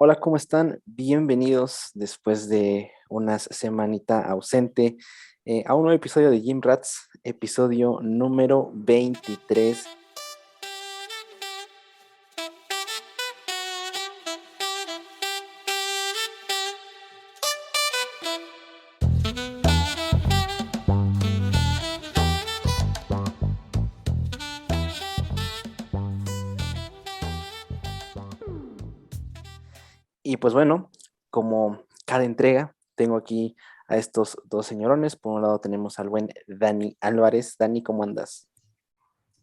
Hola, ¿cómo están? Bienvenidos después de una semanita ausente a un nuevo episodio de Gym Rats, episodio número 23. Y pues bueno, como cada entrega, tengo aquí a estos dos señorones. Por un lado tenemos al buen Dani Álvarez. Dani, ¿cómo andas?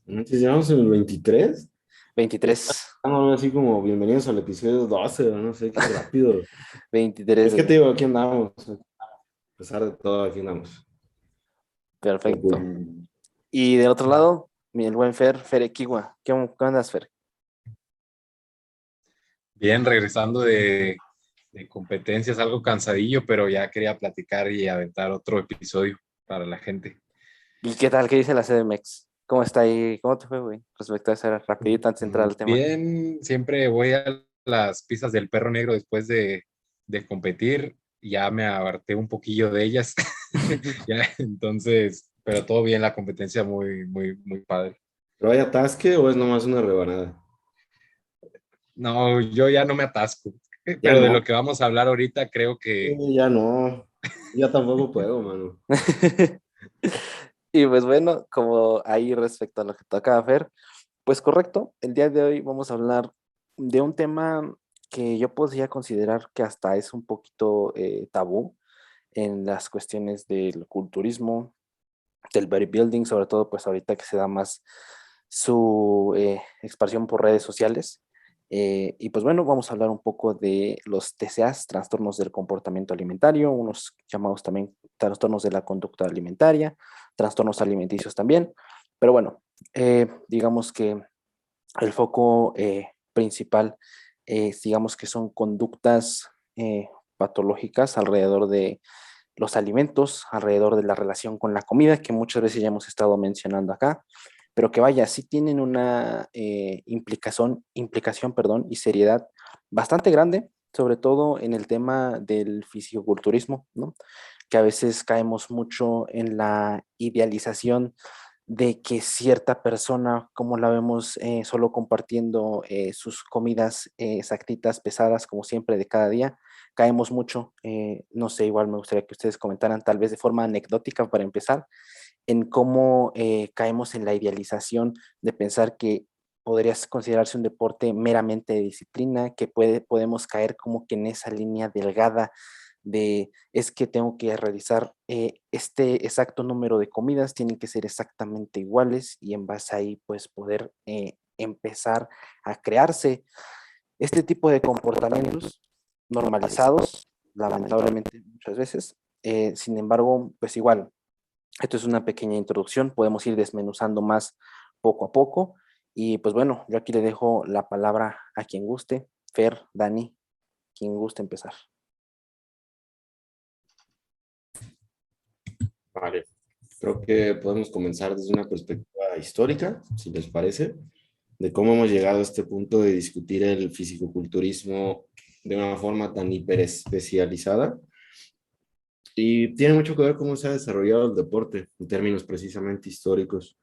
Entonces llevamos en el 23. Ya 23, estamos algo así como bienvenidos al episodio 12, o no sé qué rápido. 23, Es que te digo, aquí andamos. A pesar de todo, aquí andamos. Todo perfecto. cool. Y del otro lado, el buen Fer Equigua. ¿Qué andas, Fer? Bien, regresando de competencias, algo cansadillo, pero ya quería platicar y aventar otro episodio para la gente. ¿Y qué tal? ¿Qué dice la CDMX? ¿Cómo está ahí? ¿Cómo te fue, güey? Respecto a esa rapidita antes de entrar al tema. Bien, siempre voy a las pistas del perro negro después de competir. Ya me abarté un poquillo de ellas. Ya, entonces, pero todo bien, la competencia muy padre. ¿Pero hay atasque o es nomás una rebanada? No, yo ya no me atasco, Ya pero de no. lo que vamos a hablar ahorita creo que Ya no. Ya tampoco puedo, mano. Y pues bueno, como ahí respecto a lo que toca ver, pues correcto, el día de hoy vamos a hablar de un tema que yo podría considerar que hasta es un poquito tabú en las cuestiones del culturismo, del bodybuilding, sobre todo pues ahorita que se da más su expansión por redes sociales. Y pues bueno, vamos a hablar un poco de los TCAs, trastornos del comportamiento alimentario, unos llamados también trastornos de la conducta alimentaria, trastornos alimenticios también. Pero bueno, digamos que el foco principal, digamos que son conductas patológicas alrededor de los alimentos, alrededor de la relación con la comida, que muchas veces ya hemos estado mencionando acá, pero que vaya, sí tienen una implicación, perdón, y seriedad bastante grande, sobre todo en el tema del fisicoculturismo, ¿no? Que a veces caemos mucho en la idealización de que cierta persona, como la vemos solo compartiendo sus comidas exactitas, pesadas, como siempre, de cada día, caemos mucho, no sé, igual me gustaría que ustedes comentaran tal vez de forma anecdótica para empezar, en cómo caemos en la idealización de pensar que podría considerarse un deporte meramente de disciplina, que podemos caer como que en esa línea delgada de es que tengo que realizar este exacto número de comidas, tienen que ser exactamente iguales y en base ahí pues poder empezar a crearse este tipo de comportamientos normalizados, lamentablemente muchas veces. Sin embargo, pues igual, esto es una pequeña introducción, podemos ir desmenuzando más poco a poco. Y pues bueno, yo aquí le dejo la palabra a quien guste, Fer, Dani, quien guste empezar. Vale. Creo que podemos comenzar desde una perspectiva histórica, si les parece, de cómo hemos llegado a este punto de discutir el fisicoculturismo de una forma tan hiperespecializada. Y tiene mucho que ver cómo se ha desarrollado el deporte en términos precisamente históricos.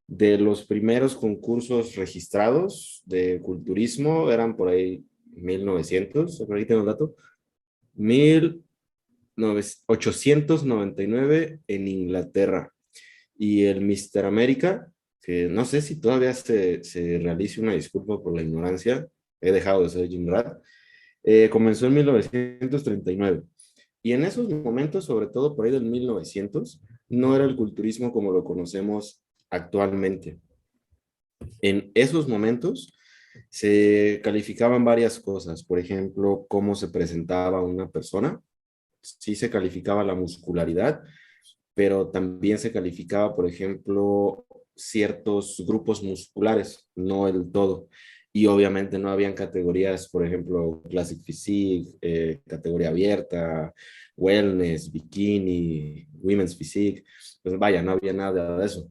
De los primeros concursos registrados de culturismo eran por ahí 1900, por ahí tengo el dato, 1899 en Inglaterra. Y el Mister América, que no sé si todavía se realice, una disculpa por la ignorancia, he dejado de ser Jim Rat, comenzó en 1939. Y en esos momentos, sobre todo por ahí del 1900, no era el culturismo como lo conocemos actualmente. En esos momentos se calificaban varias cosas, por ejemplo, cómo se presentaba una persona, sí se calificaba la muscularidad, pero también se calificaba, por ejemplo, ciertos grupos musculares, no el todo. Y obviamente no habían categorías, por ejemplo, Classic Physique, categoría abierta, Wellness, Bikini, Women's Physique. Pues vaya, no había nada de eso.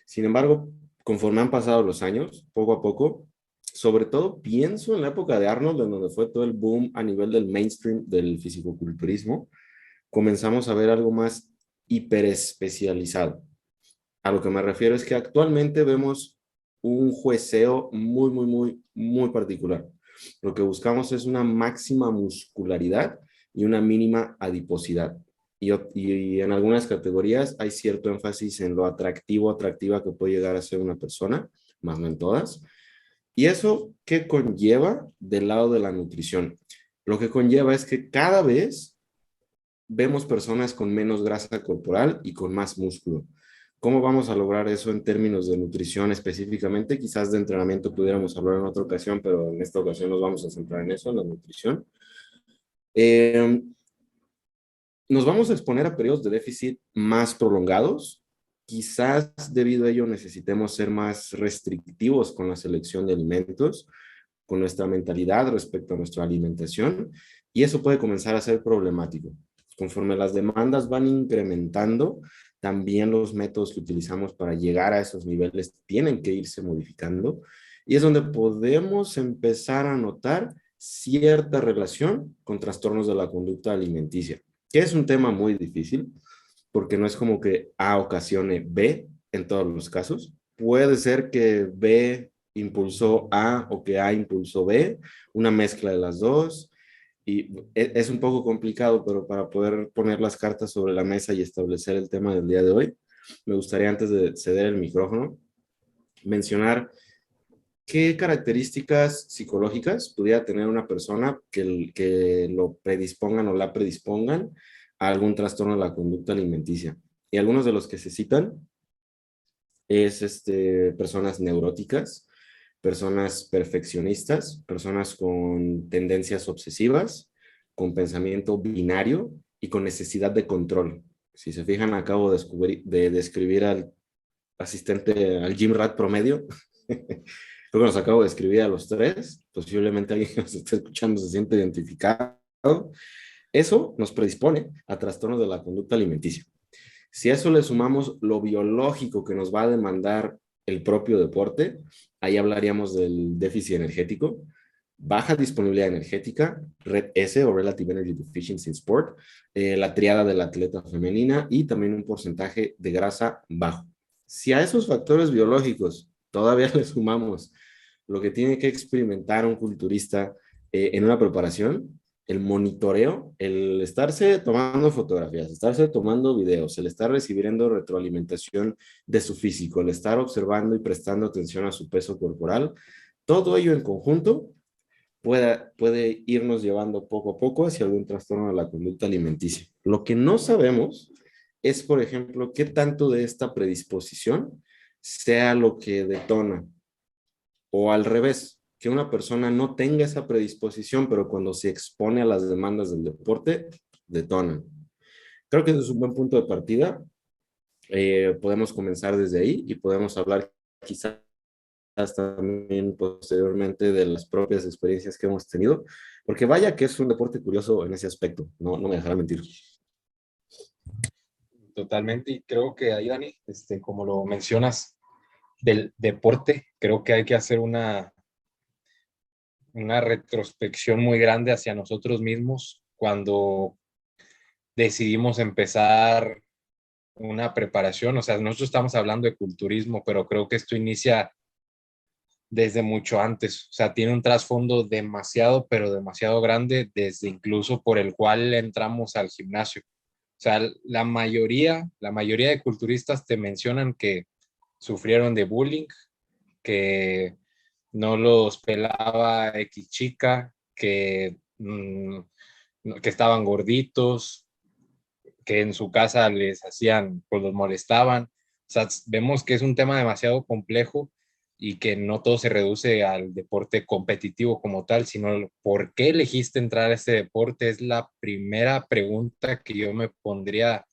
Sin embargo, conforme han pasado los años, poco a poco, sobre todo pienso en la época de Arnold, en donde fue todo el boom a nivel del mainstream del fisicoculturismo, comenzamos a ver algo más hiperespecializado. A lo que me refiero es que actualmente vemos un jueceo muy particular. Lo que buscamos es una máxima muscularidad y una mínima adiposidad. Y en algunas categorías hay cierto énfasis en lo atractiva que puede llegar a ser una persona, más no en todas. ¿Y eso qué conlleva del lado de la nutrición? Lo que conlleva es que cada vez vemos personas con menos grasa corporal y con más músculo. ¿Cómo vamos a lograr eso en términos de nutrición específicamente? Quizás de entrenamiento pudiéramos hablar en otra ocasión, pero en esta ocasión nos vamos a centrar en eso, en la nutrición. Eh, Nos vamos a exponer a periodos de déficit más prolongados. Quizás debido a ello necesitemos ser más restrictivos con la selección de alimentos, con nuestra mentalidad respecto a nuestra alimentación, y eso puede comenzar a ser problemático. Conforme las demandas van incrementando, también los métodos que utilizamos para llegar a esos niveles tienen que irse modificando, y es donde podemos empezar a notar cierta relación con trastornos de la conducta alimenticia, que es un tema muy difícil, porque no es como que A ocasione B en todos los casos. Puede ser que B impulsó A o que A impulsó B, una mezcla de las dos, y es un poco complicado, pero para poder poner las cartas sobre la mesa y establecer el tema del día de hoy, me gustaría antes de ceder el micrófono mencionar qué características psicológicas pudiera tener una persona que lo predispongan o la predispongan a algún trastorno de la conducta alimenticia. Y algunos de los que se citan es personas neuróticas, personas perfeccionistas, personas con tendencias obsesivas, con pensamiento binario y con necesidad de control. Si se fijan, acabo de describir al asistente, al gym rat promedio. Creo que nos acabo de escribir a los tres. Posiblemente alguien que nos esté escuchando se siente identificado. Eso nos predispone a trastornos de la conducta alimenticia. Si a eso le sumamos lo biológico que nos va a demandar el propio deporte, ahí hablaríamos del déficit energético, baja disponibilidad energética, RED-S o Relative Energy Deficiency in Sport, la triada de la atleta femenina y también un porcentaje de grasa bajo. Si a esos factores biológicos todavía le sumamos lo que tiene que experimentar un culturista en una preparación, el monitoreo, el estarse tomando fotografías, estarse tomando videos, el estar recibiendo retroalimentación de su físico, el estar observando y prestando atención a su peso corporal, todo ello en conjunto puede irnos llevando poco a poco hacia algún trastorno de la conducta alimenticia. Lo que no sabemos es, por ejemplo, qué tanto de esta predisposición sea lo que detona, o al revés, que una persona no tenga esa predisposición, pero cuando se expone a las demandas del deporte, detonan. Creo que ese es un buen punto de partida. Podemos comenzar desde ahí y podemos hablar quizás también posteriormente de las propias experiencias que hemos tenido, porque vaya que es un deporte curioso en ese aspecto, no me dejará mentir. Totalmente, y creo que ahí, Dani, como lo mencionas, del deporte, creo que hay que hacer una retrospección muy grande hacia nosotros mismos cuando decidimos empezar una preparación. O sea, nosotros estamos hablando de culturismo, pero creo que esto inicia desde mucho antes. O sea, tiene un trasfondo demasiado, pero demasiado grande, desde incluso por el cual entramos al gimnasio. O sea, la mayoría de culturistas te mencionan que sufrieron de bullying, que no los pelaba X chica, que estaban gorditos, que en su casa les hacían, pues los molestaban. O sea, vemos que es un tema demasiado complejo y que no todo se reduce al deporte competitivo como tal, sino por qué elegiste entrar a este deporte es la primera pregunta que yo me pondría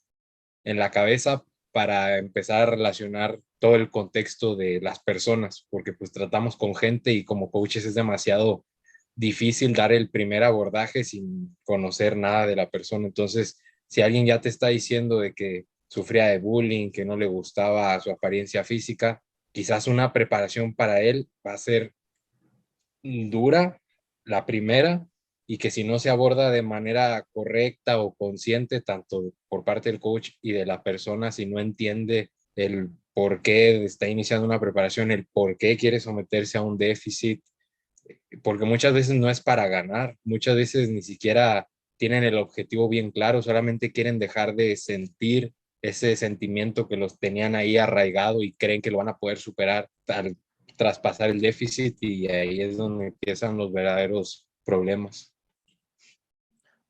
en la cabeza para empezar a relacionar todo el contexto de las personas, porque pues tratamos con gente y como coaches es demasiado difícil dar el primer abordaje sin conocer nada de la persona. Entonces, si alguien ya te está diciendo de que sufría de bullying, que no le gustaba su apariencia física, quizás una preparación para él va a ser dura, la primera, y que si no se aborda de manera correcta o consciente, tanto por parte del coach y de la persona, si no entiende el por qué está iniciando una preparación, el por qué quiere someterse a un déficit, porque muchas veces no es para ganar, muchas veces ni siquiera tienen el objetivo bien claro, solamente quieren dejar de sentir ese sentimiento que los tenían ahí arraigado y creen que lo van a poder superar al traspasar el déficit, y ahí es donde empiezan los verdaderos problemas.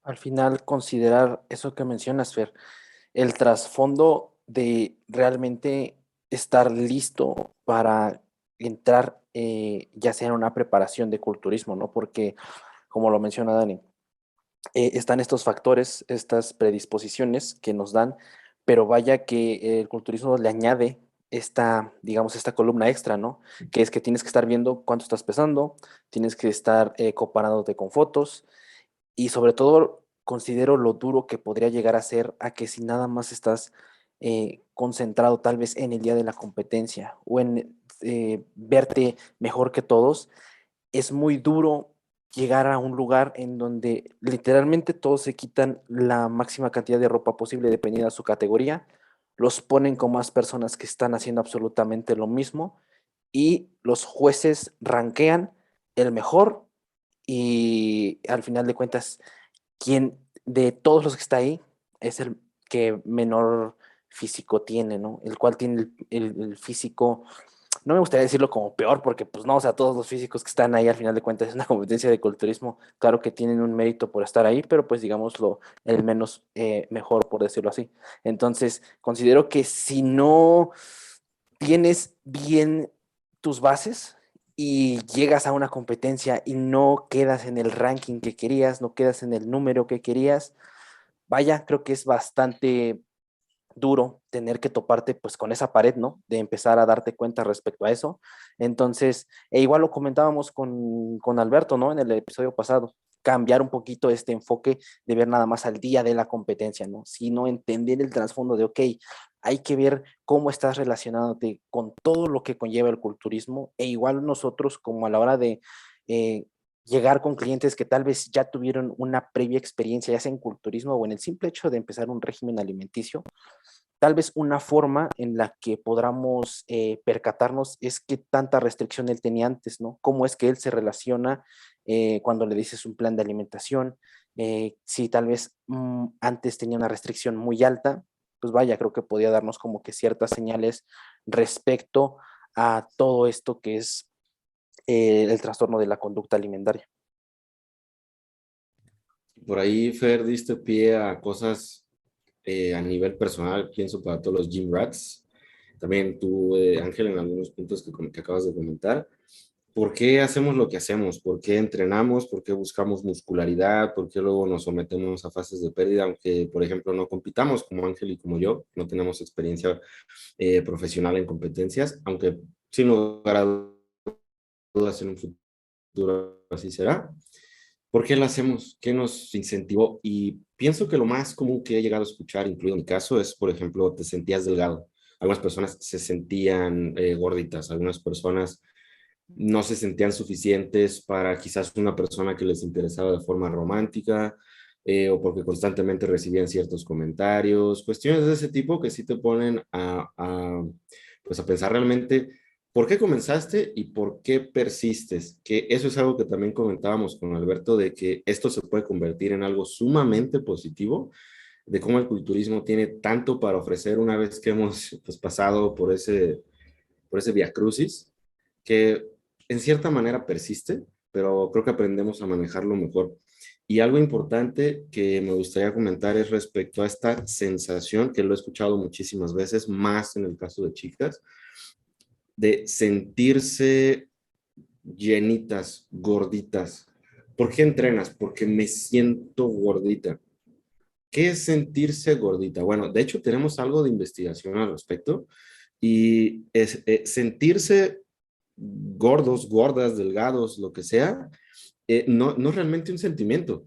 Al final, considerar eso que mencionas, Fer, el trasfondo de realmente estar listo para entrar, ya sea en una preparación de culturismo, ¿no? Porque, como lo menciona Dani, están estos factores, estas predisposiciones que nos dan, pero vaya que el culturismo le añade esta, digamos, esta columna extra, ¿no? Que es que tienes que estar viendo cuánto estás pesando, tienes que estar comparándote con fotos, y sobre todo considero lo duro que podría llegar a ser a que si nada más estás concentrado tal vez en el día de la competencia o en verte mejor que todos, es muy duro llegar a un lugar en donde literalmente todos se quitan la máxima cantidad de ropa posible dependiendo de su categoría, los ponen con más personas que están haciendo absolutamente lo mismo y los jueces ranquean el mejor y al final de cuentas, quien de todos los que está ahí es el que menor físico tiene, ¿no? El cual tiene el físico, no me gustaría decirlo como peor, porque pues no, o sea, todos los físicos que están ahí al final de cuentas es una competencia de culturismo, claro que tienen un mérito por estar ahí, pero pues digámoslo, el menos mejor, por decirlo así. Entonces, considero que si no tienes bien tus bases y llegas a una competencia y no quedas en el ranking que querías, no quedas en el número que querías, vaya, creo que es bastante duro tener que toparte pues con esa pared, ¿no? De empezar a darte cuenta respecto a eso. Entonces, igual lo comentábamos con Alberto, ¿no? En el episodio pasado, cambiar un poquito este enfoque de ver nada más al día de la competencia, ¿no? Sino entender el trasfondo de, ok, hay que ver cómo estás relacionándote con todo lo que conlleva el culturismo e igual nosotros como a la hora de llegar con clientes que tal vez ya tuvieron una previa experiencia, ya sea en culturismo o en el simple hecho de empezar un régimen alimenticio, tal vez una forma en la que podamos percatarnos es qué tanta restricción él tenía antes, ¿no? Cómo es que él se relaciona cuando le dices un plan de alimentación, si tal vez antes tenía una restricción muy alta, pues vaya, creo que podía darnos como que ciertas señales respecto a todo esto que es el trastorno de la conducta alimentaria. Por ahí, Fer, diste pie a cosas a nivel personal, pienso para todos los gym rats. También tú, Ángel, en algunos puntos que acabas de comentar. ¿Por qué hacemos lo que hacemos? ¿Por qué entrenamos? ¿Por qué buscamos muscularidad? ¿Por qué luego nos sometemos a fases de pérdida? Aunque, por ejemplo, no compitamos como Ángel y como yo, no tenemos experiencia profesional en competencias, aunque sin lugar a dudas en un futuro así será. ¿Por qué lo hacemos? ¿Qué nos incentivó? Y pienso que lo más común que he llegado a escuchar, incluido en mi caso, es, por ejemplo, te sentías delgado. Algunas personas se sentían gorditas, algunas personas no se sentían suficientes para quizás una persona que les interesaba de forma romántica, o porque constantemente recibían ciertos comentarios, cuestiones de ese tipo que sí te ponen pues a pensar realmente por qué comenzaste y por qué persistes, que eso es algo que también comentábamos con Alberto, de que esto se puede convertir en algo sumamente positivo, de cómo el culturismo tiene tanto para ofrecer una vez que hemos pues, pasado por ese viacrucis, que en cierta manera persiste, pero creo que aprendemos a manejarlo mejor. Y algo importante que me gustaría comentar es respecto a esta sensación, que lo he escuchado muchísimas veces, más en el caso de chicas, de sentirse llenitas, gorditas. ¿Por qué entrenas? Porque me siento gordita. ¿Qué es sentirse gordita? Bueno, de hecho tenemos algo de investigación al respecto y es sentirse gordos, gordas, delgados, lo que sea, no es realmente un sentimiento.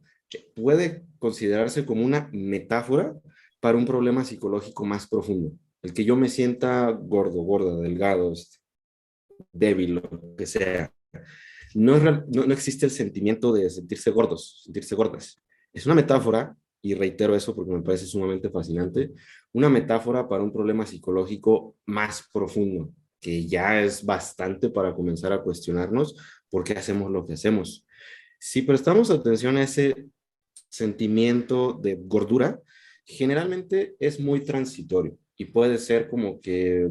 Puede considerarse como una metáfora para un problema psicológico más profundo. El que yo me sienta gordo, gorda, delgado, débil, lo que sea. No existe el sentimiento de sentirse gordos, sentirse gordas. Es una metáfora, y reitero eso porque me parece sumamente fascinante, una metáfora para un problema psicológico más profundo, que ya es bastante para comenzar a cuestionarnos por qué hacemos lo que hacemos. Si prestamos atención a ese sentimiento de gordura, generalmente es muy transitorio y puede ser como que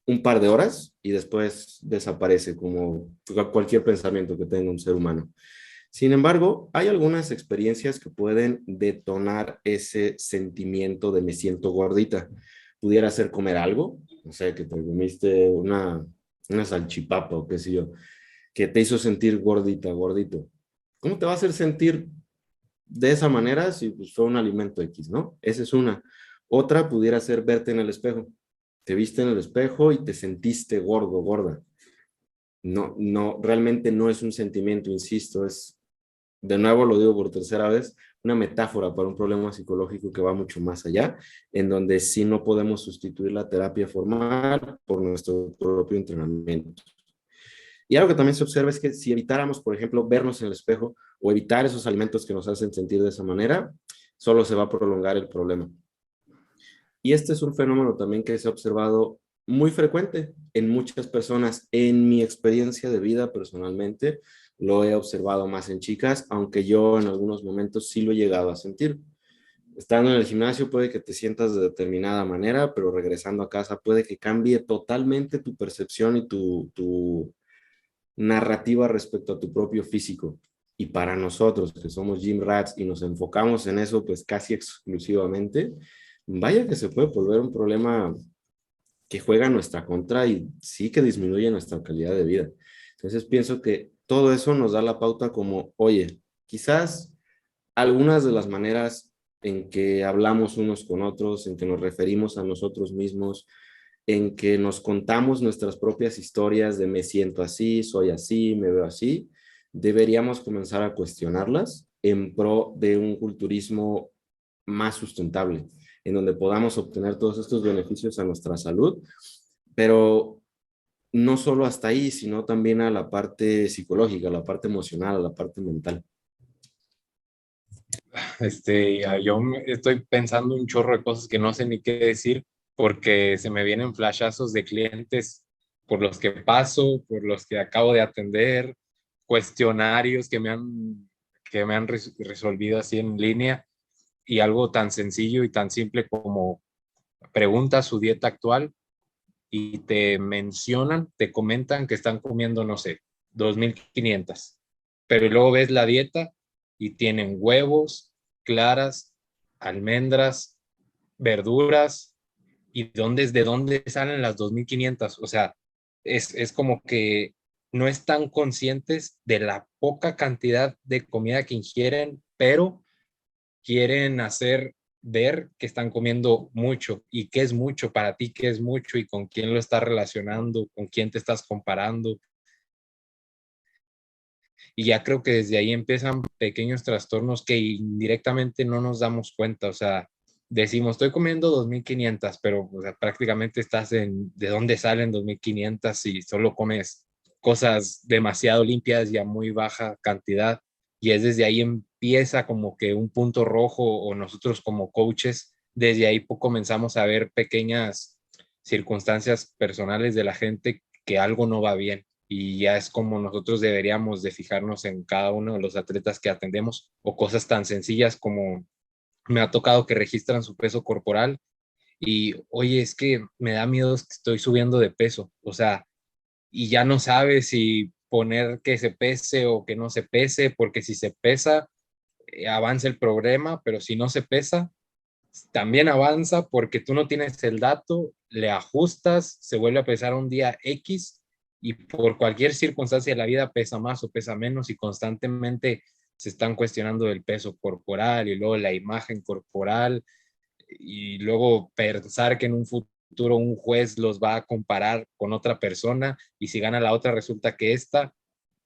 un par de horas y después desaparece como cualquier pensamiento que tenga un ser humano. Sin embargo, hay algunas experiencias que pueden detonar ese sentimiento de me siento gordita. Pudiera ser comer algo, no sé, que te comiste una salchipapa o qué sé yo, que te hizo sentir gordita, gordito. ¿Cómo te va a hacer sentir de esa manera si pues, fue un alimento X, ¿no? Esa es una. Otra pudiera ser verte en el espejo. Te viste en el espejo y te sentiste gordo, gorda. No, no, realmente no es un sentimiento, insisto, es, de nuevo lo digo por tercera vez, una metáfora para un problema psicológico que va mucho más allá, en donde sí no podemos sustituir la terapia formal por nuestro propio entrenamiento. Y algo que también se observa es que si evitáramos, por ejemplo, vernos en el espejo o evitar esos alimentos que nos hacen sentir de esa manera, solo se va a prolongar el problema. Y este es un fenómeno también que se ha observado muy frecuente en muchas personas. En mi experiencia de vida personalmente, lo he observado más en chicas, aunque yo en algunos momentos sí lo he llegado a sentir. Estando en el gimnasio puede que te sientas de determinada manera, pero regresando a casa puede que cambie totalmente tu percepción y tu narrativa respecto a tu propio físico. Y para nosotros que somos gym rats y nos enfocamos en eso pues casi exclusivamente, vaya que se puede volver un problema que juega en nuestra contra y sí que disminuye nuestra calidad de vida. Entonces pienso que todo eso nos da la pauta como, oye, quizás algunas de las maneras en que hablamos unos con otros, en que nos referimos a nosotros mismos, en que nos contamos nuestras propias historias de me siento así, me veo así, deberíamos comenzar a cuestionarlas en pro de un culturismo más sustentable, en donde podamos obtener todos estos beneficios a nuestra salud, pero no solo hasta ahí, sino también a la parte psicológica, a la parte emocional, a la parte mental. Estoy pensando un chorro de cosas que no sé ni qué decir porque se me vienen flashazos de clientes por los que paso, por los que acabo de atender, cuestionarios que me han resolvido así en línea y algo tan sencillo y tan simple como pregunta su dieta actual y te mencionan, te comentan que están comiendo, no sé, 2.500, pero luego ves la dieta y tienen huevos, claras, almendras, verduras, y de dónde salen las 2.500. O sea, es como que no están conscientes de la poca cantidad de comida que ingieren, pero quieren hacer ver que están comiendo mucho y qué es mucho para ti, qué es mucho y con quién lo estás relacionando, con quién te estás comparando. Y ya creo que desde ahí empiezan pequeños trastornos que indirectamente no nos damos cuenta. O sea, decimos, estoy comiendo 2.500, pero o sea, prácticamente estás en de dónde salen 2.500 si solo comes cosas demasiado limpias y a muy baja cantidad. Y es desde ahí empieza como que un punto rojo o nosotros como coaches, desde ahí comenzamos a ver pequeñas circunstancias personales de la gente que algo no va bien y ya es como nosotros deberíamos de fijarnos en cada uno de los atletas que atendemos o cosas tan sencillas como me ha tocado que registran su peso corporal y oye, es que me da miedo que estoy subiendo de peso, o sea, y ya no sabe si poner que se pese o que no se pese, porque si se pesa, avanza el problema, pero si no se pesa, también avanza porque tú no tienes el dato, le ajustas, se vuelve a pesar un día X y por cualquier circunstancia de la vida pesa más o pesa menos y constantemente se están cuestionando el peso corporal y luego la imagen corporal y luego pensar que en un futuro un juez los va a comparar con otra persona y si gana la otra resulta que esta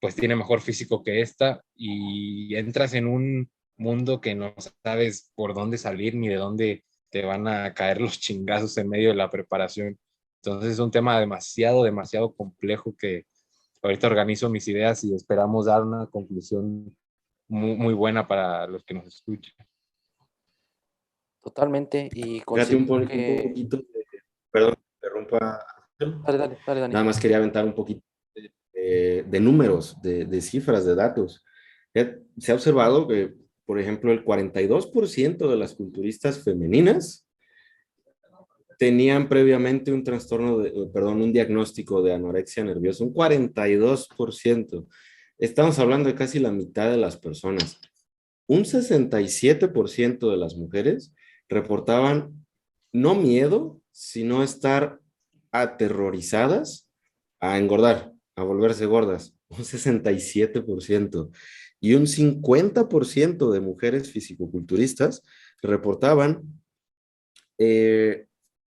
pues tiene mejor físico que esta y entras en un mundo que no sabes por dónde salir ni de dónde te van a caer los chingazos en medio de la preparación. Entonces es un tema demasiado, demasiado complejo que ahorita organizo mis ideas y esperamos dar una conclusión muy buena para los que nos escuchan. Totalmente, y Fíjate considero un que... poquito, perdón, que interrumpa. Dale, dale, dale, Dani. Nada más quería aventar un poquito de números, de cifras, de datos. Se ha observado que, por ejemplo, el 42% de las culturistas femeninas tenían previamente un trastorno, perdón, un diagnóstico de anorexia nerviosa, un 42%. Estamos hablando de casi la mitad de las personas. Un 67% de las mujeres reportaban no miedo, sino estar aterrorizadas a engordar, a volverse gordas, un 67%. Y un 50% de mujeres fisicoculturistas reportaban eh,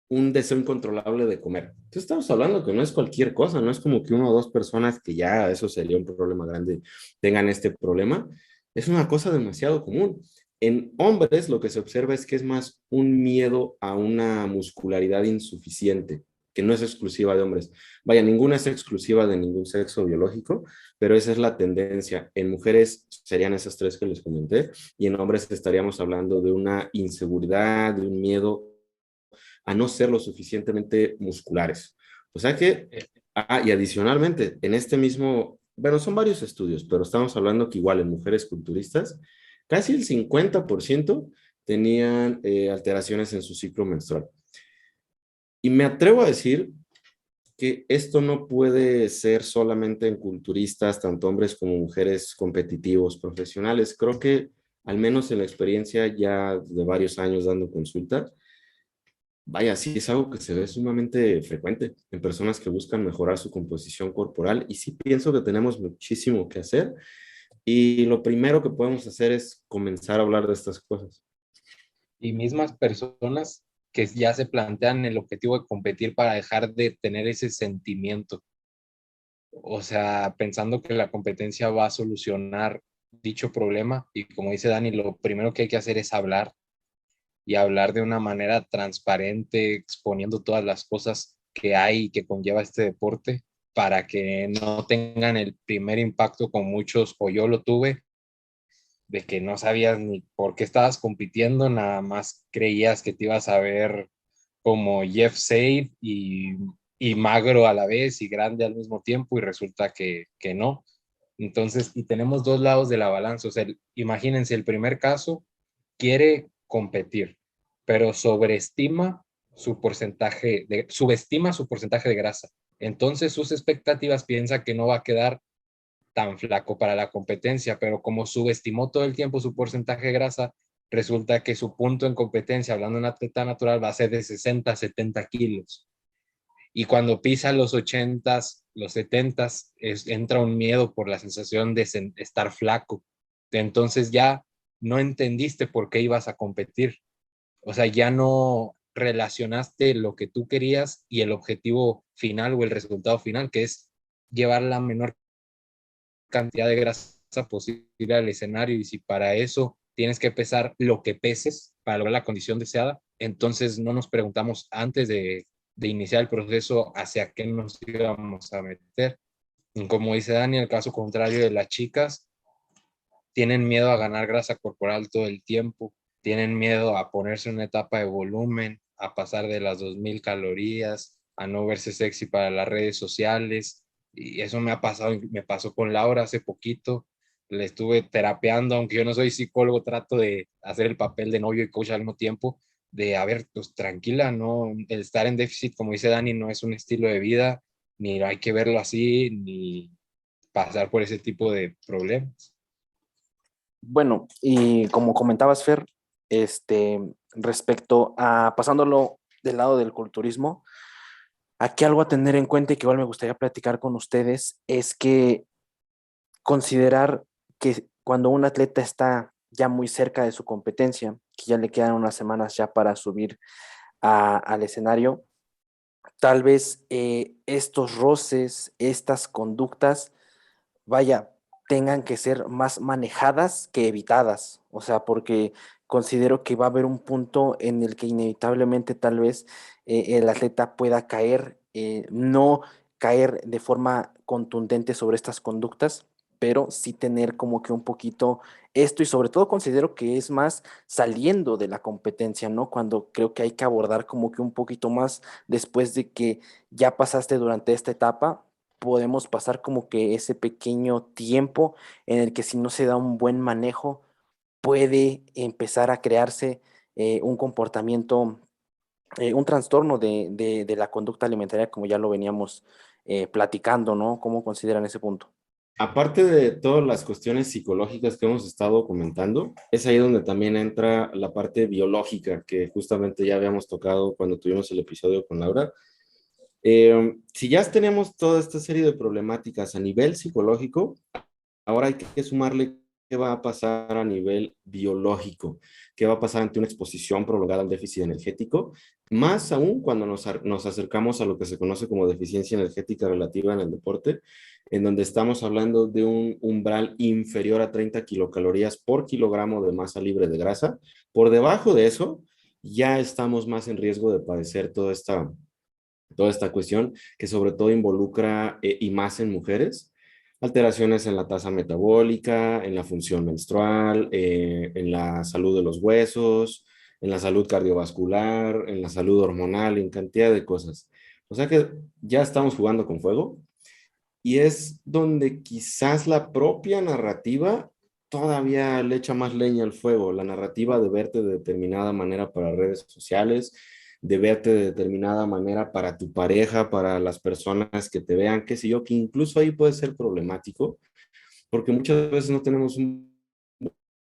un deseo incontrolable de comer. Entonces estamos hablando que no es cualquier cosa, no es como que una o dos personas que ya eso sería un problema grande tengan este problema. Es una cosa demasiado común. En hombres lo que se observa es que es más un miedo a una muscularidad insuficiente, que no es exclusiva de hombres. Vaya, ninguna es exclusiva de ningún sexo biológico, pero esa es la tendencia. En mujeres serían esas tres que les comenté, y en hombres estaríamos hablando de una inseguridad, de un miedo a no ser lo suficientemente musculares. O sea que, y adicionalmente, en este mismo, bueno, son varios estudios, pero estamos hablando que igual en mujeres culturistas, casi el 50% tenían alteraciones en su ciclo menstrual. Y me atrevo a decir que esto no puede ser solamente en culturistas, tanto hombres como mujeres competitivos, profesionales. Creo que al menos en la experiencia ya de varios años dando consulta, vaya, sí es algo que se ve sumamente frecuente en personas que buscan mejorar su composición corporal, y sí pienso que tenemos muchísimo que hacer, y lo primero que podemos hacer es comenzar a hablar de estas cosas. Y mismas personas que ya se plantean el objetivo de competir para dejar de tener ese sentimiento. O sea, pensando que la competencia va a solucionar dicho problema. Y como dice Dani, lo primero que hay que hacer es hablar, y hablar de una manera transparente, exponiendo todas las cosas que hay y que conlleva este deporte, para que no tengan el primer impacto con muchos, o yo lo tuve, de que no sabías ni por qué estabas compitiendo, nada más creías que te ibas a ver como Jeff Said y magro a la vez y grande al mismo tiempo, y resulta que no. Entonces, y tenemos dos lados de la balanza. O sea, imagínense, el primer caso quiere competir, pero subestima su porcentaje de grasa. Entonces, sus expectativas, piensa que no va a quedar tan flaco para la competencia, pero como subestimó todo el tiempo su porcentaje de grasa, resulta que su punto en competencia, hablando de una atleta natural, va a ser de 60 a 70 kilos. Y cuando pisa los 80, los 70, entra un miedo por la sensación de estar flaco. Entonces ya no entendiste por qué ibas a competir. O sea, ya no relacionaste lo que tú querías y el objetivo final o el resultado final, que es llevar la menor cantidad de grasa posible al escenario. Y si para eso tienes que pesar lo que peses para lograr la condición deseada, entonces no nos preguntamos antes de iniciar el proceso hacia qué nos íbamos a meter. Y como dice Dani, el caso contrario de las chicas, tienen miedo a ganar grasa corporal todo el tiempo, tienen miedo a ponerse en una etapa de volumen, a pasar de las 2000 calorías, a no verse sexy para las redes sociales. Y eso me pasó con Laura hace poquito. Le estuve terapeando, aunque yo no soy psicólogo, trato de hacer el papel de novio y coach al mismo tiempo, de, a ver, pues tranquila, no, el estar en déficit, como dice Dani, no es un estilo de vida, ni hay que verlo así, ni pasar por ese tipo de problemas. Bueno, y como comentabas, Fer, respecto a pasándolo del lado del culturismo, aquí algo a tener en cuenta y que igual me gustaría platicar con ustedes es que considerar que cuando un atleta está ya muy cerca de su competencia, que ya le quedan unas semanas ya para subir al escenario, tal vez estos roces, estas conductas, vaya, tengan que ser más manejadas que evitadas. O sea, porque considero que va a haber un punto en el que inevitablemente tal vez el atleta pueda caer, no caer de forma contundente sobre estas conductas, pero sí tener como que un poquito esto, y sobre todo considero que es más saliendo de la competencia, ¿no? Cuando creo que hay que abordar como que un poquito más después de que ya pasaste durante esta etapa, podemos pasar como que ese pequeño tiempo en el que si no se da un buen manejo, puede empezar a crearse un comportamiento, un trastorno de la conducta alimentaria, como ya lo veníamos platicando, ¿no? ¿Cómo consideran ese punto? Aparte de todas las cuestiones psicológicas que hemos estado comentando, es ahí donde también entra la parte biológica que justamente ya habíamos tocado cuando tuvimos el episodio con Laura. Si ya tenemos toda esta serie de problemáticas a nivel psicológico, ahora hay que sumarle qué va a pasar a nivel biológico, qué va a pasar ante una exposición prolongada al déficit energético, más aún cuando nos acercamos a lo que se conoce como deficiencia energética relativa en el deporte, en donde estamos hablando de un umbral inferior a 30 kilocalorías por kilogramo de masa libre de grasa. Por debajo de eso, ya estamos más en riesgo de padecer toda esta cuestión que sobre todo involucra, y más en mujeres, alteraciones en la tasa metabólica, en la función menstrual, en la salud de los huesos, en la salud cardiovascular, en la salud hormonal, en cantidad de cosas. O sea que ya estamos jugando con fuego y es donde quizás la propia narrativa todavía le echa más leña al fuego, la narrativa de verte de determinada manera para redes sociales, de verte de determinada manera para tu pareja, para las personas que te vean, qué sé yo, que incluso ahí puede ser problemático, porque muchas veces no tenemos un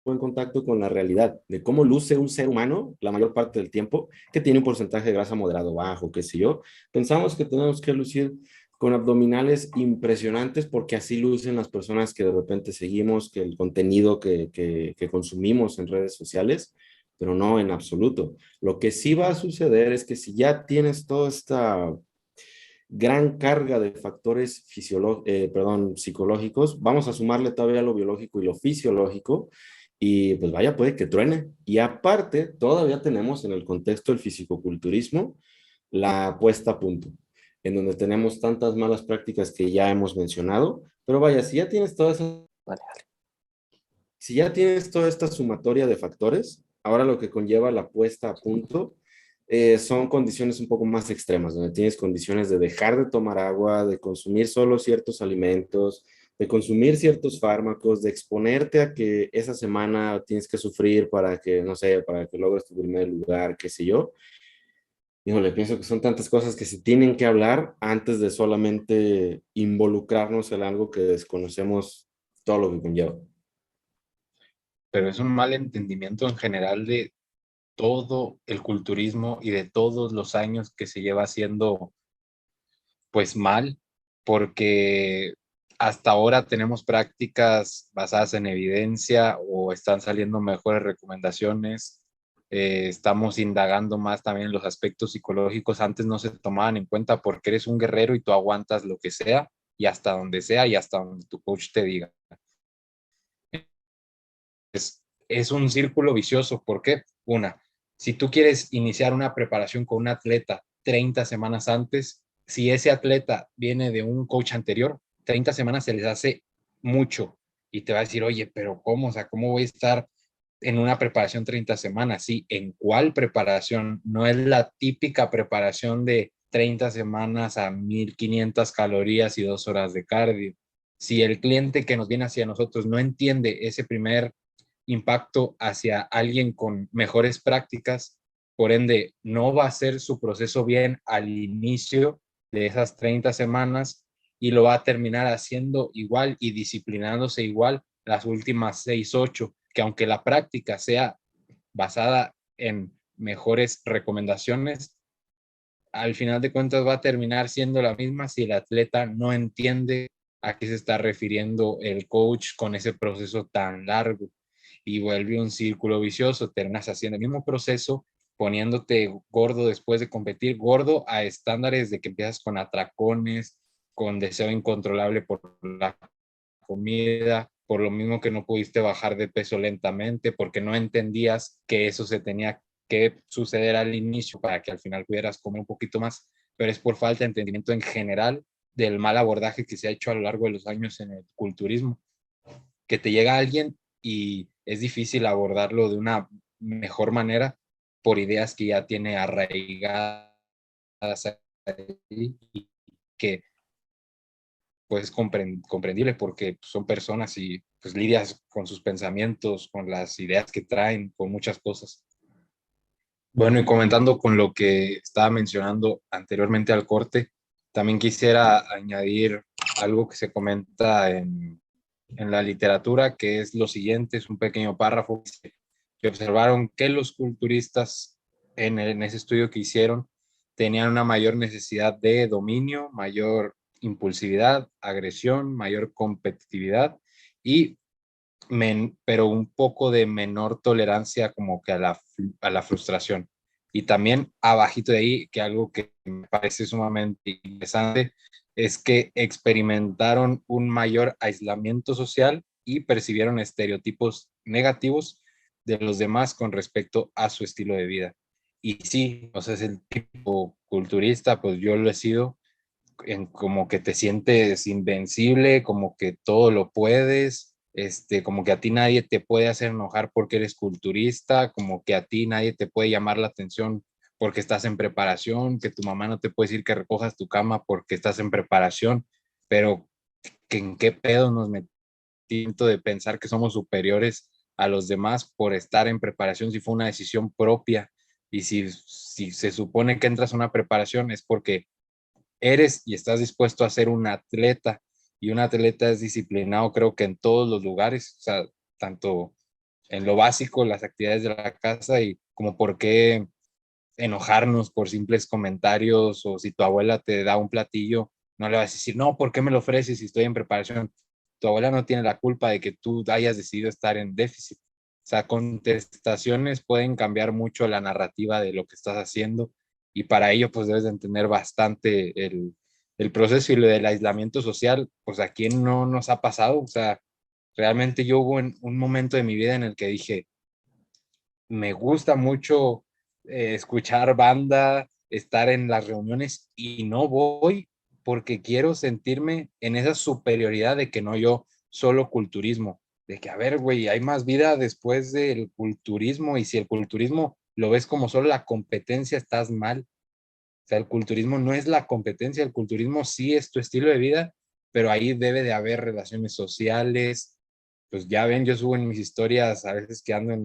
buen contacto con la realidad de cómo luce un ser humano la mayor parte del tiempo, que tiene un porcentaje de grasa moderado bajo, qué sé yo. Pensamos que tenemos que lucir con abdominales impresionantes porque así lucen las personas que de repente seguimos, que el contenido que consumimos en redes sociales, pero no en absoluto. Lo que sí va a suceder es que si ya tienes toda esta gran carga de factores psicológicos, vamos a sumarle todavía lo biológico y lo fisiológico, y pues vaya, puede que truene. Y aparte, todavía tenemos en el contexto del fisicoculturismo la puesta a punto, en donde tenemos tantas malas prácticas que ya hemos mencionado, pero vaya, Vale, vale. si ya tienes toda esta sumatoria de factores, ahora lo que conlleva la puesta a punto son condiciones un poco más extremas, donde tienes condiciones de dejar de tomar agua, de consumir solo ciertos alimentos, de consumir ciertos fármacos, de exponerte a que esa semana tienes que sufrir para que, no sé, para que logres tu primer lugar, qué sé yo. Híjole, pienso que son tantas cosas que se tienen que hablar antes de solamente involucrarnos en algo que desconocemos todo lo que conlleva. Pero es un mal entendimiento en general de todo el culturismo y de todos los años que se lleva haciendo pues mal, porque hasta ahora tenemos prácticas basadas en evidencia o están saliendo mejores recomendaciones. Estamos indagando más también en los aspectos psicológicos. Antes no se tomaban en cuenta porque eres un guerrero y tú aguantas lo que sea y hasta donde sea y hasta donde tu coach te diga. Es un círculo vicioso. ¿Por qué? Una, si tú quieres iniciar una preparación con un atleta 30 semanas antes, si ese atleta viene de un coach anterior, 30 semanas se les hace mucho y te va a decir, oye, pero ¿cómo? O sea, ¿cómo voy a estar en una preparación 30 semanas? Sí, ¿en cuál preparación? No es la típica preparación de 30 semanas a 1500 calorías y 2 horas de cardio. Si el cliente que nos viene hacia nosotros no entiende ese primer impacto hacia alguien con mejores prácticas, por ende no va a hacer su proceso bien al inicio de esas 30 semanas y lo va a terminar haciendo igual y disciplinándose igual las últimas 6, 8, que aunque la práctica sea basada en mejores recomendaciones, al final de cuentas va a terminar siendo la misma si el atleta no entiende a qué se está refiriendo el coach con ese proceso tan largo y vuelve un círculo vicioso, terminas haciendo el mismo proceso, poniéndote gordo después de competir, gordo a estándares de que empiezas con atracones, con deseo incontrolable por la comida, por lo mismo que no pudiste bajar de peso lentamente, porque no entendías que eso se tenía que suceder al inicio para que al final pudieras comer un poquito más, pero es por falta de entendimiento en general del mal abordaje que se ha hecho a lo largo de los años en el culturismo, que te llega alguien y es difícil abordarlo de una mejor manera por ideas que ya tiene arraigadas ahí y que pues es comprendible porque son personas y pues lidias con sus pensamientos, con las ideas que traen, con muchas cosas. Bueno, y comentando con lo que estaba mencionando anteriormente al corte, también quisiera añadir algo que se comenta en la literatura, que es lo siguiente, es un pequeño párrafo que observaron que los culturistas en ese estudio que hicieron tenían una mayor necesidad de dominio, mayor impulsividad, agresión, mayor competitividad y pero un poco de menor tolerancia como que a la frustración. Y también abajito de ahí, que algo que me parece sumamente interesante, es que experimentaron un mayor aislamiento social y percibieron estereotipos negativos de los demás con respecto a su estilo de vida. Y sí, o sea, es el tipo culturista, pues yo lo he sido, en como que te sientes invencible, como que todo lo puedes, como que a ti nadie te puede hacer enojar porque eres culturista, como que a ti nadie te puede llamar la atención porque estás en preparación, que tu mamá no te puede decir que recojas tu cama porque estás en preparación, pero que en qué pedo nos metimos de pensar que somos superiores a los demás por estar en preparación si fue una decisión propia y si se supone que entras a una preparación es porque eres y estás dispuesto a ser un atleta y un atleta es disciplinado creo que en todos los lugares, o sea, tanto en lo básico, las actividades de la casa y como por qué enojarnos por simples comentarios o si tu abuela te da un platillo, no le vas a decir, no, ¿por qué me lo ofreces si estoy en preparación? Tu abuela no tiene la culpa de que tú hayas decidido estar en déficit. O sea, contestaciones pueden cambiar mucho la narrativa de lo que estás haciendo y para ello pues debes de entender bastante el proceso y lo del aislamiento social, pues a quién no nos ha pasado. O sea, realmente yo hubo en un momento de mi vida en el que dije, me gusta mucho escuchar banda, estar en las reuniones y no voy porque quiero sentirme en esa superioridad de que no yo solo culturismo, de que a ver, güey, hay más vida después del culturismo y si el culturismo lo ves como solo la competencia, estás mal. O sea, el culturismo no es la competencia, el culturismo sí es tu estilo de vida, pero ahí debe de haber relaciones sociales. Pues ya ven, yo subo en mis historias a veces que ando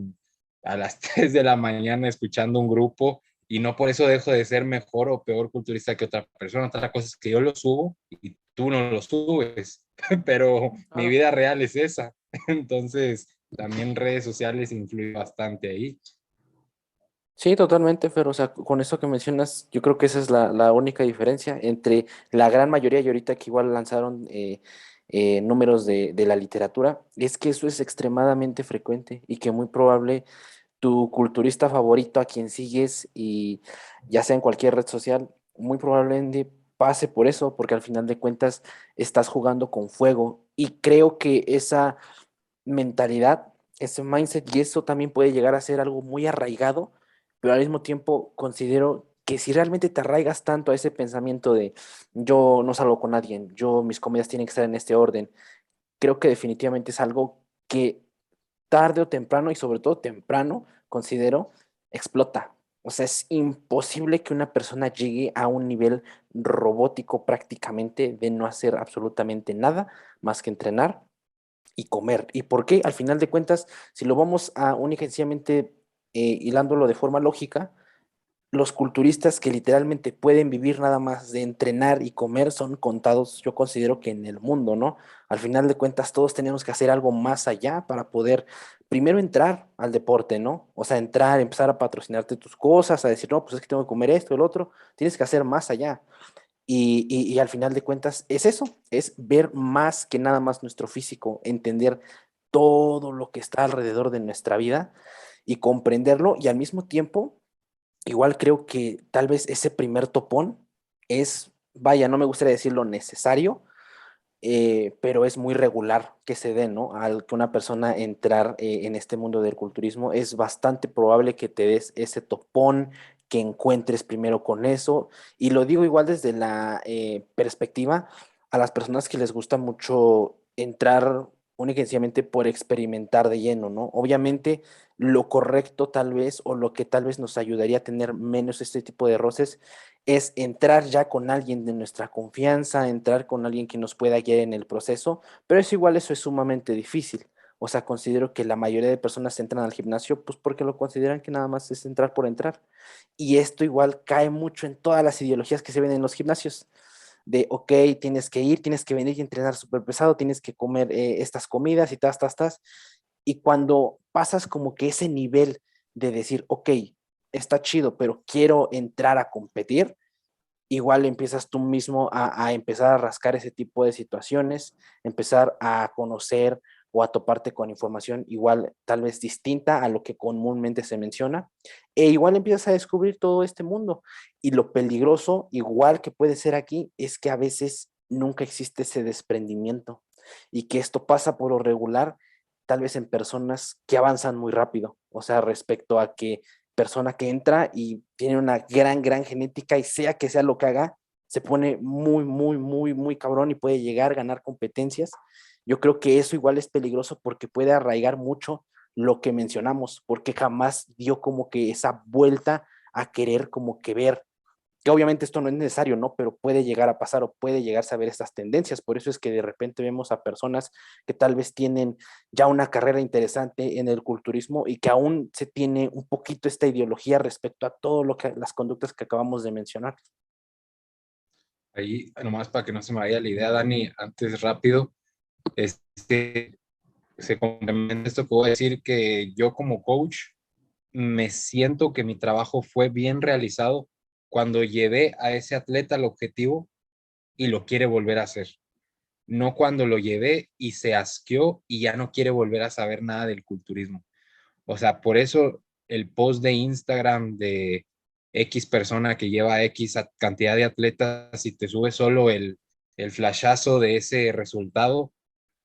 a las 3 de la mañana escuchando un grupo y no por eso dejo de ser mejor o peor culturista que otra persona. Otra cosa es que yo lo subo y tú no lo subes, pero mi Claro. vida real es esa. Entonces, también redes sociales influyen bastante ahí. Sí, totalmente, pero o sea, con eso que mencionas, yo creo que esa es la única diferencia entre la gran mayoría y ahorita que igual lanzaron números de la literatura, es que eso es extremadamente frecuente y que muy probable tu culturista favorito a quien sigues y ya sea en cualquier red social, muy probablemente pase por eso, porque al final de cuentas estás jugando con fuego y creo que esa mentalidad, ese mindset y eso también puede llegar a ser algo muy arraigado, pero al mismo tiempo considero que si realmente te arraigas tanto a ese pensamiento de yo no salgo con nadie, yo mis comidas tienen que estar en este orden, creo que definitivamente es algo que tarde o temprano, y sobre todo temprano, considero, explota. O sea, es imposible que una persona llegue a un nivel robótico prácticamente de no hacer absolutamente nada más que entrenar y comer. ¿Y por qué? Al final de cuentas, si lo vamos a única y sencillamente hilándolo de forma lógica, los culturistas que literalmente pueden vivir nada más de entrenar y comer son contados, yo considero que en el mundo, ¿no? Al final de cuentas, todos tenemos que hacer algo más allá para poder primero entrar al deporte, ¿no? O sea, entrar, empezar a patrocinarte tus cosas, a decir, no, pues es que tengo que comer esto, el otro, tienes que hacer más allá. Y al final de cuentas es eso, es ver más que nada más nuestro físico, entender todo lo que está alrededor de nuestra vida y comprenderlo y al mismo tiempo igual creo que tal vez ese primer topón es, vaya, no me gustaría decirlo necesario, pero es muy regular que se dé, ¿no? Al que una persona entrar en este mundo del culturismo, es bastante probable que te des ese topón, que encuentres primero con eso. Y lo digo igual desde la perspectiva a las personas que les gusta mucho entrar única y sencillamente por experimentar de lleno, ¿no? Obviamente lo correcto tal vez o lo que tal vez nos ayudaría a tener menos este tipo de roces es entrar ya con alguien de nuestra confianza, entrar con alguien que nos pueda guiar en el proceso, pero es igual, eso es sumamente difícil. O sea, considero que la mayoría de personas entran al gimnasio pues porque lo consideran que nada más es entrar por entrar. Y esto igual cae mucho en todas las ideologías que se ven en los gimnasios de, ok, tienes que ir, tienes que venir y entrenar súper pesado, tienes que comer estas comidas y tas. Y cuando pasas como que ese nivel de decir, ok, está chido, pero quiero entrar a competir, igual empiezas tú mismo a empezar a rascar ese tipo de situaciones, empezar a conocer o a toparte con información igual tal vez distinta a lo que comúnmente se menciona, e igual empiezas a descubrir todo este mundo. Y lo peligroso, igual que puede ser aquí, es que a veces nunca existe ese desprendimiento y que esto pasa por lo regular tal vez en personas que avanzan muy rápido, o sea, respecto a que persona que entra y tiene una gran genética y sea que sea lo que haga, se pone muy cabrón y puede llegar a ganar competencias. Yo creo que eso igual es peligroso porque puede arraigar mucho lo que mencionamos, porque jamás dio como que esa vuelta a querer como que ver que obviamente esto no es necesario, ¿no? Pero puede llegar a pasar o puede llegarse a ver estas tendencias. Por eso es que de repente vemos a personas que tal vez tienen ya una carrera interesante en el culturismo y que aún se tiene un poquito esta ideología respecto a todo lo que las conductas que acabamos de mencionar. Ahí, nomás para que no se me vaya la idea, Dani, antes rápido, este, se complementa esto que voy a decir, que yo como coach me siento que mi trabajo fue bien realizado cuando llevé a ese atleta al objetivo y lo quiere volver a hacer. No cuando lo llevé y se asqueó y ya no quiere volver a saber nada del culturismo. O sea, por eso el post de Instagram de X persona que lleva X cantidad de atletas y te sube solo el flashazo de ese resultado,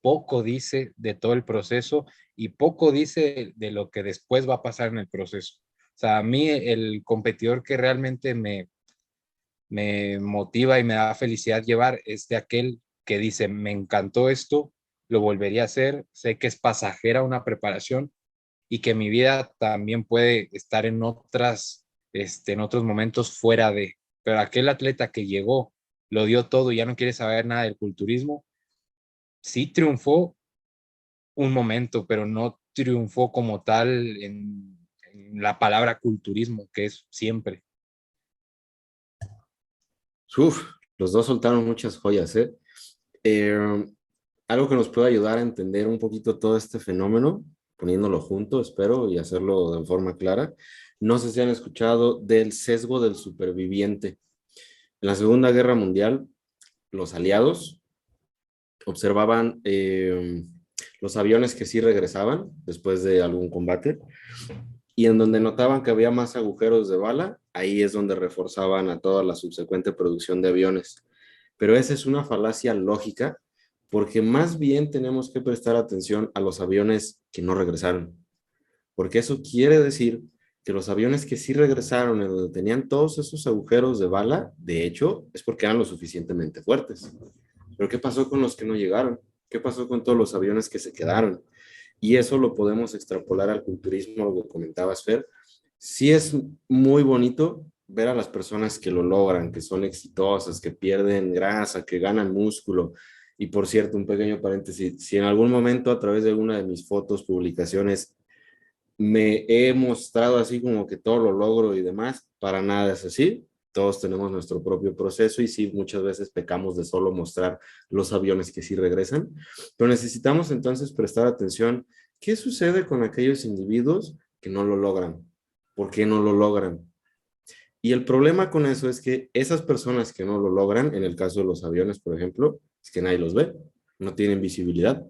poco dice de todo el proceso y poco dice de lo que después va a pasar en el proceso. O sea, a mí el competidor que realmente me motiva y me da felicidad llevar es de aquel que dice, me encantó esto, lo volvería a hacer, sé que es pasajera una preparación y que mi vida también puede estar en en otros momentos fuera de, pero aquel atleta que llegó, lo dio todo y ya no quiere saber nada del culturismo, sí triunfó un momento, pero no triunfó como tal en la palabra culturismo, que es siempre. Uf, los dos soltaron muchas joyas, ¿eh? Eh, Algo que nos puede ayudar a entender un poquito todo este fenómeno, poniéndolo junto, espero, y hacerlo de forma clara. No sé si han escuchado del sesgo del superviviente. En la Segunda Guerra Mundial, los aliados observaban los aviones que sí regresaban después de algún combate y en donde notaban que había más agujeros de bala, ahí es donde reforzaban a toda la subsecuente producción de aviones. Pero esa es una falacia lógica porque más bien tenemos que prestar atención a los aviones que no regresaron, porque eso quiere decir que los aviones que sí regresaron, en donde tenían todos esos agujeros de bala, de hecho, es porque eran lo suficientemente fuertes. Pero ¿qué pasó con los que no llegaron? ¿Qué pasó con todos los aviones que se quedaron? Y eso lo podemos extrapolar al culturismo, lo que comentabas, Fer. Sí es muy bonito ver a las personas que lo logran, que son exitosas, que pierden grasa, que ganan músculo. Y por cierto, un pequeño paréntesis, si en algún momento a través de alguna de mis fotos, publicaciones, me he mostrado así como que todo lo logro y demás, para nada es así. Todos tenemos nuestro propio proceso y sí, muchas veces pecamos de solo mostrar los aviones que sí regresan, pero necesitamos entonces prestar atención. ¿Qué sucede con aquellos individuos que no lo logran? ¿Por qué no lo logran? Y el problema con eso es que esas personas que no lo logran, en el caso de los aviones, por ejemplo, es que nadie los ve, no tienen visibilidad.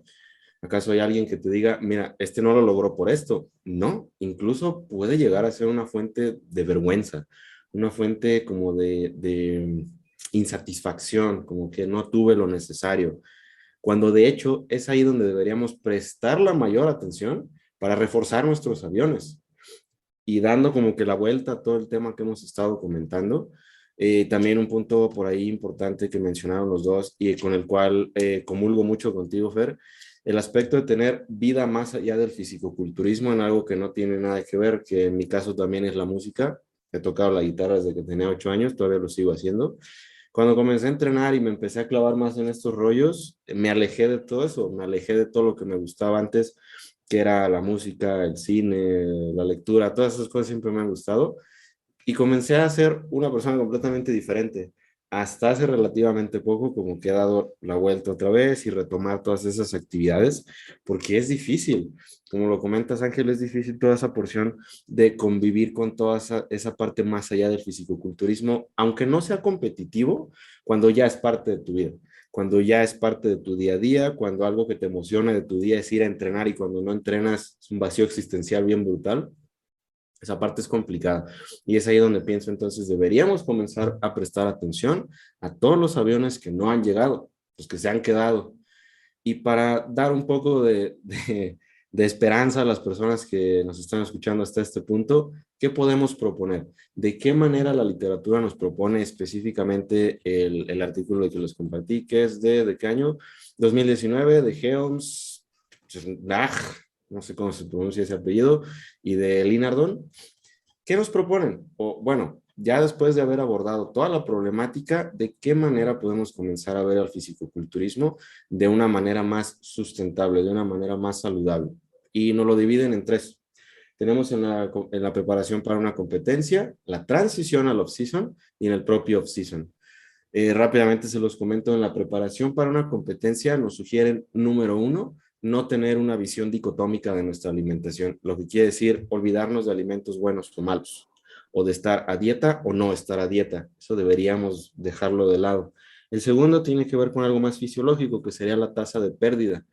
¿Acaso hay alguien que te diga, mira, este no lo logró por esto? No, incluso puede llegar a ser una fuente de vergüenza, una fuente como de insatisfacción, como que no tuve lo necesario, cuando de hecho es ahí donde deberíamos prestar la mayor atención para reforzar nuestros aviones. y dando como que la vuelta a todo el tema que hemos estado comentando, también un punto por ahí importante que mencionaron los dos y con el cual comulgo mucho contigo, Fer, el aspecto de tener vida más allá del fisicoculturismo en algo que no tiene nada que ver, que en mi caso también es la música. He tocado la guitarra desde que tenía 8 años, todavía lo sigo haciendo. Cuando comencé a entrenar y me empecé a clavar más en estos rollos, me alejé de todo eso, me alejé de todo lo que me gustaba antes, que era la música, el cine, la lectura, todas esas cosas siempre me han gustado y comencé a ser una persona completamente diferente. Hasta hace relativamente poco, como que he dado la vuelta otra vez y retomar todas esas actividades, porque es difícil. Como lo comentas, Ángel, es difícil toda esa porción de convivir con toda esa parte más allá del fisicoculturismo, aunque no sea competitivo, cuando ya es parte de tu vida, cuando ya es parte de tu día a día, cuando algo que te emociona de tu día es ir a entrenar y cuando no entrenas es un vacío existencial bien brutal. Esa parte es complicada y es ahí donde pienso entonces deberíamos comenzar a prestar atención a todos los aviones que no han llegado, los que se han quedado. Y para dar un poco de esperanza a las personas que nos están escuchando hasta este punto, ¿qué podemos proponer? ¿De qué manera la literatura nos propone específicamente el artículo que les compartí, que es de qué año? 2019, de Helms, no sé cómo se pronuncia ese apellido, y de Linardon? ¿Qué nos proponen? O bueno, ya después de haber abordado toda la problemática, ¿de qué manera podemos comenzar a ver al fisicoculturismo de una manera más sustentable, de una manera más saludable? Y nos lo dividen en tres. Tenemos en la preparación para una competencia, la transición al off-season y en el propio off-season. Rápidamente se los comento, en la preparación para una competencia nos sugieren, número uno, no tener una visión dicotómica de nuestra alimentación, lo que quiere decir olvidarnos de alimentos buenos o malos, o de estar a dieta o no estar a dieta. Eso deberíamos dejarlo de lado. El segundo tiene que ver con algo más fisiológico, que sería la tasa de pérdida.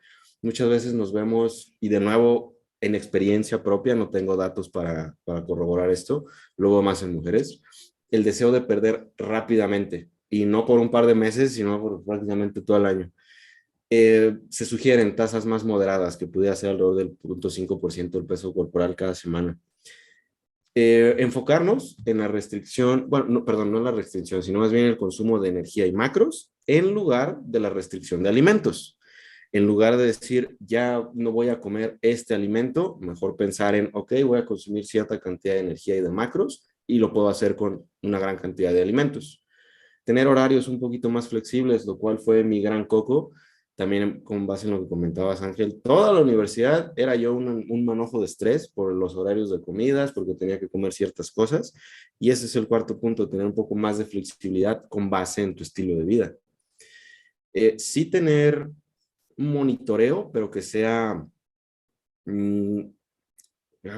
Muchas veces nos vemos, y de nuevo, en experiencia propia, no tengo datos para corroborar esto, luego más en mujeres, el deseo de perder rápidamente, y no por un par de meses, sino por prácticamente todo el año. Se sugieren tasas más moderadas, que pudiera ser alrededor del 0.5% del peso corporal cada semana. Enfocarnos en la restricción, bueno, no, perdón, no en la restricción, sino más bien el consumo de energía y macros en lugar de la restricción de alimentos. En lugar de decir, ya no voy a comer este alimento, mejor pensar en, ok, voy a consumir cierta cantidad de energía y de macros y lo puedo hacer con una gran cantidad de alimentos. Tener horarios un poquito más flexibles, lo cual fue mi gran coco, también con base en lo que comentabas, Ángel. Toda la universidad era yo un manojo de estrés por los horarios de comidas, porque tenía que comer ciertas cosas, y ese es el cuarto punto, tener un poco más de flexibilidad con base en tu estilo de vida. Sí tener un monitoreo, pero que sea, mm,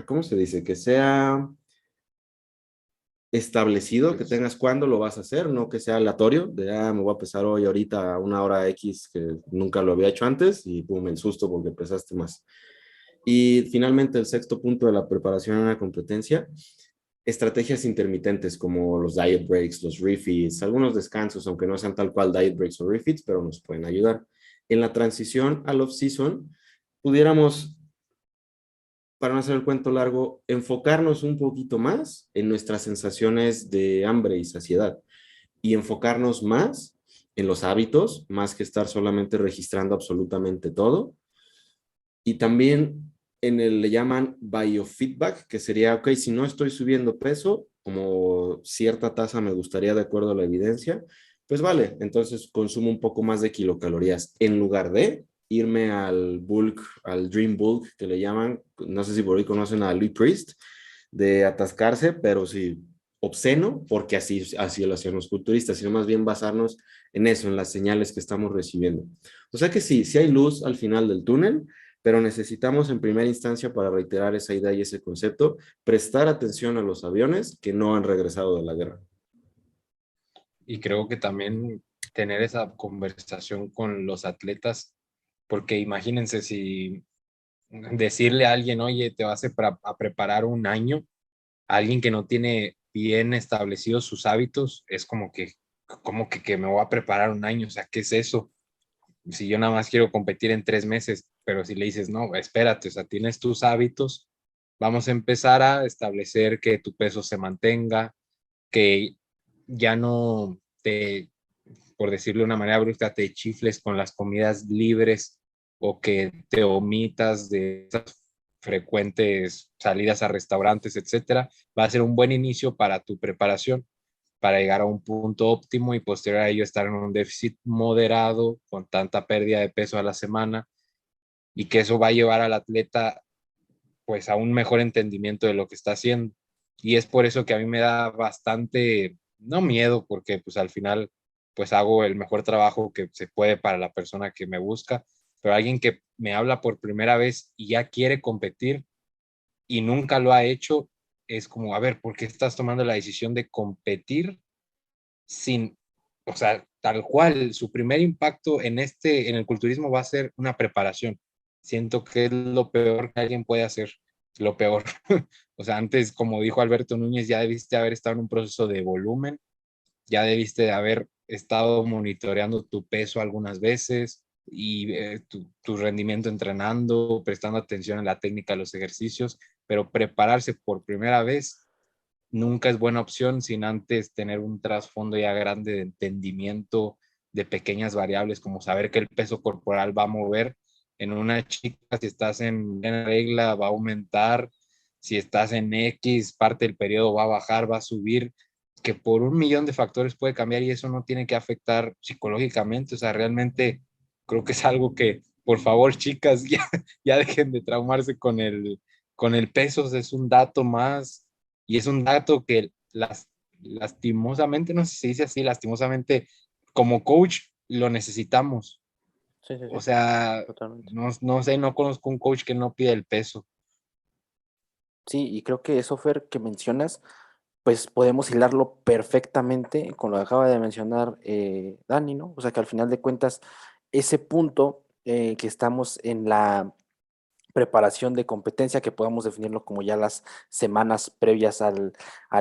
¿cómo se dice? Que sea establecido, que tengas cuándo lo vas a hacer, no que sea aleatorio, de me voy a pesar hoy ahorita a una hora X que nunca lo había hecho antes y pum, el susto porque pesaste más. Y finalmente el sexto punto de la preparación a una competencia, estrategias intermitentes como los diet breaks, los refeeds, algunos descansos, aunque no sean tal cual diet breaks o refeeds, pero nos pueden ayudar. En la transición al off-season, pudiéramos, para no hacer el cuento largo, enfocarnos un poquito más en nuestras sensaciones de hambre y saciedad y enfocarnos más en los hábitos, más que estar solamente registrando absolutamente todo. Y también le llaman biofeedback, que sería, ok, si no estoy subiendo peso, como cierta tasa me gustaría de acuerdo a la evidencia, pues vale, entonces consumo un poco más de kilocalorías en lugar de irme al bulk, al dream bulk que le llaman, no sé si por ahí conocen a Lee Priest, de atascarse, pero sí obsceno, porque así lo hacían los culturistas, sino más bien basarnos en eso, en las señales que estamos recibiendo. O sea que sí hay luz al final del túnel, pero necesitamos en primera instancia, para reiterar esa idea y ese concepto, prestar atención a los aviones que no han regresado de la guerra. Y creo que también tener esa conversación con los atletas, porque imagínense si decirle a alguien, oye, te vas a preparar un año, a alguien que no tiene bien establecidos sus hábitos, es como que me voy a preparar un año, o sea, ¿qué es eso? Si yo nada más quiero competir en 3 meses, pero si le dices, no, espérate, o sea, tienes tus hábitos, vamos a empezar a establecer que tu peso se mantenga, que ya no te, por decirlo de una manera brusca, te chifles con las comidas libres o que te omitas de esas frecuentes salidas a restaurantes, etcétera. Va a ser un buen inicio para tu preparación, para llegar a un punto óptimo y posterior a ello estar en un déficit moderado con tanta pérdida de peso a la semana, y que eso va a llevar al atleta pues a un mejor entendimiento de lo que está haciendo. Y es por eso que a mí me da bastante, no miedo, porque pues al final pues hago el mejor trabajo que se puede para la persona que me busca, pero alguien que me habla por primera vez y ya quiere competir y nunca lo ha hecho, es como, a ver, ¿por qué estás tomando la decisión de competir sin, o sea, tal cual, su primer impacto en el culturismo va a ser una preparación? Siento que es lo peor que alguien puede hacer, lo peor. O sea, antes, como dijo Alberto Núñez, ya debiste haber estado en un proceso de volumen, ya debiste de haber estado monitoreando tu peso algunas veces y tu rendimiento entrenando, prestando atención a la técnica de los ejercicios, pero prepararse por primera vez nunca es buena opción sin antes tener un trasfondo ya grande de entendimiento de pequeñas variables, como saber que el peso corporal va a mover. En una chica, si estás en regla, va a aumentar; si estás en X parte del periodo, va a bajar, va a subir, que por un millón de factores puede cambiar, y eso no tiene que afectar psicológicamente. O sea, realmente creo que es algo que, por favor, chicas, ya dejen de traumarse con el peso. O sea, es un dato más, y es un dato que lastimosamente, no sé si se dice así, lastimosamente, como coach lo necesitamos. Sí, sí, O sí, sea, totalmente. no sé, no conozco un coach que no pida el peso. Sí, y creo que eso, Fer, que mencionas, pues podemos hilarlo perfectamente con lo que acaba de mencionar Dani, ¿no? O sea que al final de cuentas, ese punto que estamos en la preparación de competencia, que podamos definirlo como ya las semanas previas al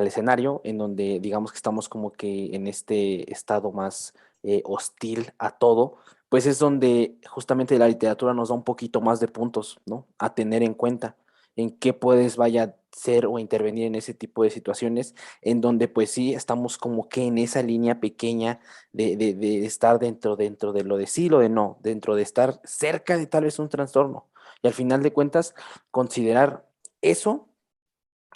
escenario, en donde digamos que estamos como que en este estado más hostil a todo, pues es donde justamente la literatura nos da un poquito más de puntos, ¿no? A tener en cuenta en qué puedes vaya ser o intervenir en ese tipo de situaciones, en donde pues sí estamos como que en esa línea pequeña de estar dentro de lo de sí, lo de no, dentro de estar cerca de tal vez un trastorno. Y al final de cuentas, considerar eso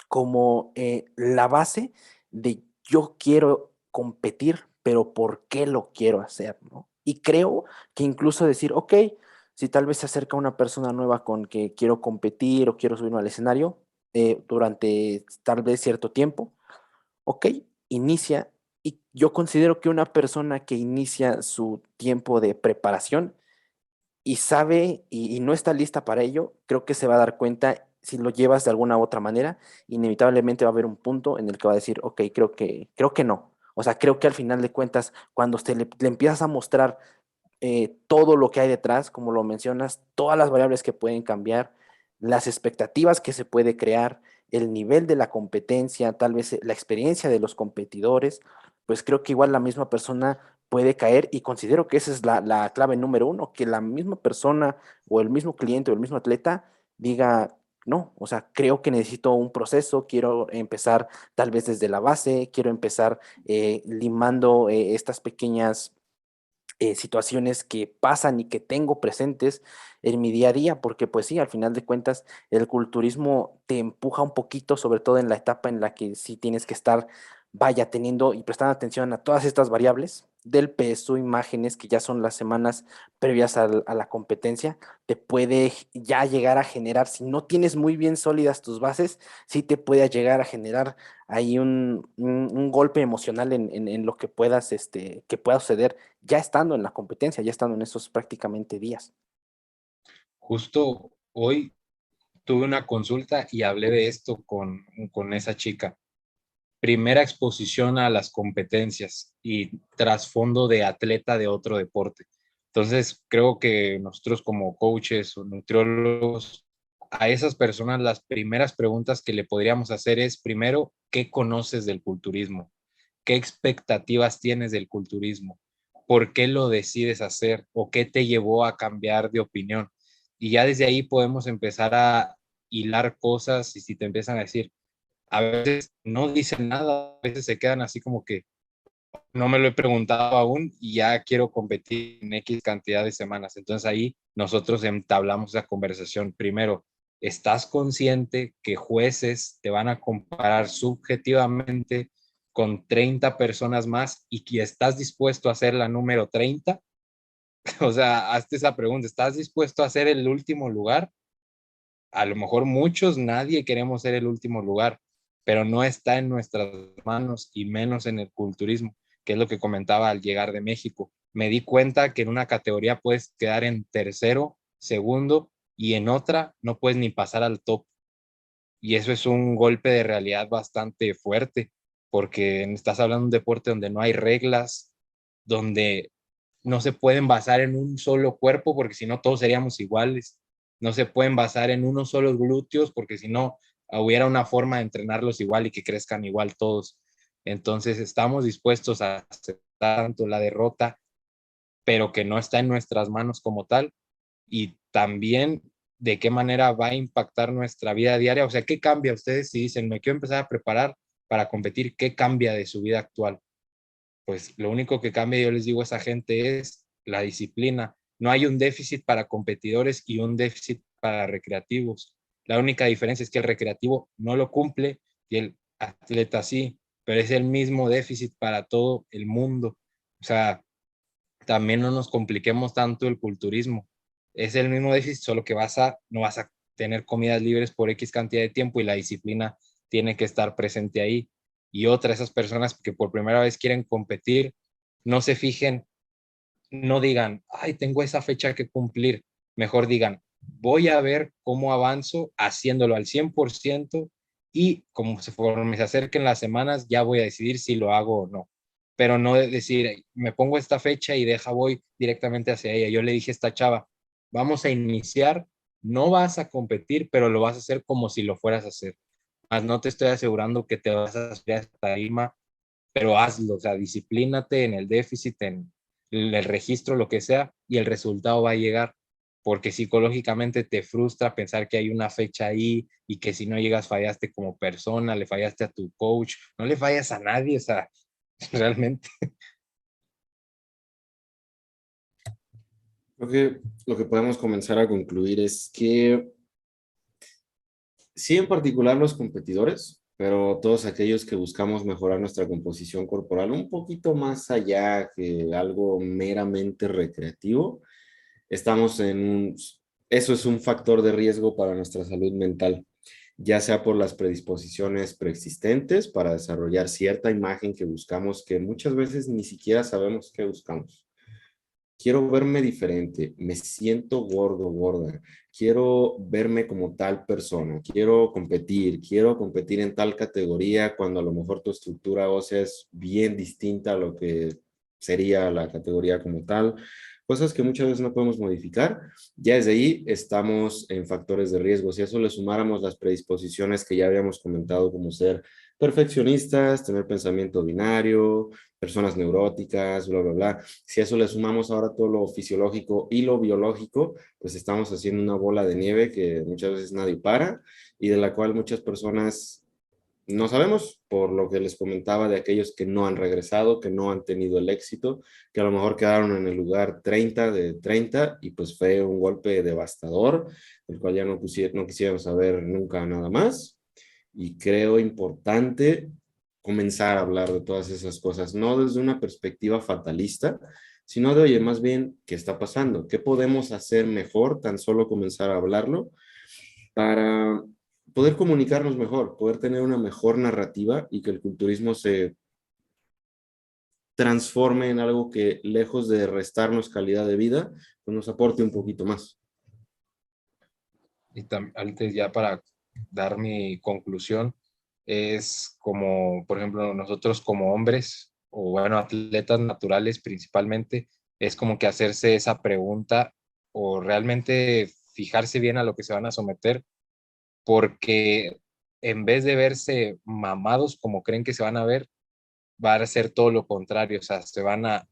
como la base de yo quiero competir, pero ¿por qué lo quiero hacer? ¿No? Y creo que incluso decir, ok, si tal vez se acerca una persona nueva con que quiero competir o quiero subirme al escenario durante tal vez cierto tiempo, ok, inicia. Y yo considero que una persona que inicia su tiempo de preparación y sabe y no está lista para ello, creo que se va a dar cuenta si lo llevas de alguna u otra manera, inevitablemente va a haber un punto en el que va a decir, ok, creo que no. O sea, creo que al final de cuentas, cuando le empiezas a mostrar todo lo que hay detrás, como lo mencionas, todas las variables que pueden cambiar, las expectativas que se puede crear, el nivel de la competencia, tal vez la experiencia de los competidores, pues creo que igual la misma persona puede caer y considero que esa es la clave número uno, que la misma persona o el mismo cliente o el mismo atleta diga, no, o sea, creo que necesito un proceso, quiero empezar tal vez desde la base, quiero empezar limando estas pequeñas situaciones que pasan y que tengo presentes en mi día a día, porque pues sí, al final de cuentas, el culturismo te empuja un poquito, sobre todo en la etapa en la que sí tienes que estar, vaya, teniendo y prestando atención a todas estas variables del peso, imágenes, que ya son las semanas previas a la competencia, te puede ya llegar a generar, si no tienes muy bien sólidas tus bases, sí te puede llegar a generar ahí un golpe emocional en lo que puedas, que pueda suceder ya estando en la competencia, ya estando en esos prácticamente días. Justo hoy tuve una consulta y hablé de esto con esa chica. Primera exposición a las competencias y trasfondo de atleta de otro deporte. Entonces, creo que nosotros como coaches o nutriólogos, a esas personas las primeras preguntas que le podríamos hacer es, primero, ¿qué conoces del culturismo? ¿Qué expectativas tienes del culturismo? ¿Por qué lo decides hacer? ¿O qué te llevó a cambiar de opinión? Y ya desde ahí podemos empezar a hilar cosas y si te empiezan a decir, a veces no dicen nada, a veces se quedan así como que no me lo he preguntado aún y ya quiero competir en X cantidad de semanas. Entonces ahí nosotros entablamos la conversación. Primero, ¿estás consciente que jueces te van a comparar subjetivamente con 30 personas más y que estás dispuesto a ser la número 30? O sea, hazte esa pregunta, ¿estás dispuesto a ser el último lugar? A lo mejor muchos, nadie queremos ser el último lugar, pero no está en nuestras manos y menos en el culturismo, que es lo que comentaba al llegar de México. Me di cuenta que en una categoría puedes quedar en tercero, segundo y en otra no puedes ni pasar al top. Y eso es un golpe de realidad bastante fuerte, porque estás hablando de un deporte donde no hay reglas, donde no se pueden basar en un solo cuerpo, porque si no todos seríamos iguales. No se pueden basar en unos solos glúteos, porque si no hubiera una forma de entrenarlos igual y que crezcan igual todos. Entonces estamos dispuestos a aceptar tanto la derrota, pero que no está en nuestras manos como tal, y también de qué manera va a impactar nuestra vida diaria. O sea, ¿qué cambia? Ustedes si dicen, me quiero empezar a preparar para competir, ¿qué cambia de su vida actual? Pues lo único que cambia, yo les digo a esa gente, es la disciplina. No hay un déficit para competidores y un déficit para recreativos. La única diferencia es que el recreativo no lo cumple y el atleta sí, pero es el mismo déficit para todo el mundo. O sea, también no nos compliquemos tanto el culturismo. Es el mismo déficit, solo que no vas a tener comidas libres por X cantidad de tiempo y la disciplina tiene que estar presente ahí. Y otra, esas personas que por primera vez quieren competir, no se fijen, no digan, ay, tengo esa fecha que cumplir. Mejor digan, voy a ver cómo avanzo haciéndolo al 100% y como se acerquen las semanas, ya voy a decidir si lo hago o no. Pero no decir, me pongo esta fecha y voy directamente hacia ella. Yo le dije a esta chava, vamos a iniciar, no vas a competir, pero lo vas a hacer como si lo fueras a hacer. Más no te estoy asegurando que te vas a subir a esta tarima, pero hazlo, o sea, disciplínate en el déficit, en el registro, lo que sea, y el resultado va a llegar, porque psicológicamente te frustra pensar que hay una fecha ahí y que si no llegas fallaste como persona, le fallaste a tu coach, no le fallas a nadie, o sea, realmente. Creo que lo que podemos comenzar a concluir es que sí, en particular los competidores, pero todos aquellos que buscamos mejorar nuestra composición corporal un poquito más allá que algo meramente recreativo, estamos en eso es un factor de riesgo para nuestra salud mental, ya sea por las predisposiciones preexistentes para desarrollar cierta imagen que buscamos, que muchas veces ni siquiera sabemos qué buscamos. Quiero verme diferente, me siento gordo, gorda, quiero verme como tal persona, quiero competir en tal categoría cuando a lo mejor tu estructura ósea es bien distinta a lo que sería la categoría como tal, cosas que muchas veces no podemos modificar. Ya desde ahí estamos en factores de riesgo. Si a eso le sumáramos las predisposiciones que ya habíamos comentado, como ser perfeccionistas, tener pensamiento binario, personas neuróticas, bla, bla, bla. Si a eso le sumamos ahora todo lo fisiológico y lo biológico, pues estamos haciendo una bola de nieve que muchas veces nadie para y de la cual muchas personas no sabemos, por lo que les comentaba de aquellos que no han regresado, que no han tenido el éxito, que a lo mejor quedaron en el lugar 30 de 30 y pues fue un golpe devastador, el cual ya no quisieron saber nunca nada más. Y creo importante comenzar a hablar de todas esas cosas, no desde una perspectiva fatalista, sino de, oye, más bien, ¿qué está pasando? ¿Qué podemos hacer mejor? Tan solo comenzar a hablarlo para poder comunicarnos mejor, poder tener una mejor narrativa y que el culturismo se transforme en algo que, lejos de restarnos calidad de vida, pues nos aporte un poquito más. Y antes ya para dar mi conclusión, es como, por ejemplo, nosotros como hombres, o bueno, atletas naturales principalmente, es como que hacerse esa pregunta o realmente fijarse bien a lo que se van a someter, porque en vez de verse mamados como creen que se van a ver, va a ser todo lo contrario, o sea, se van a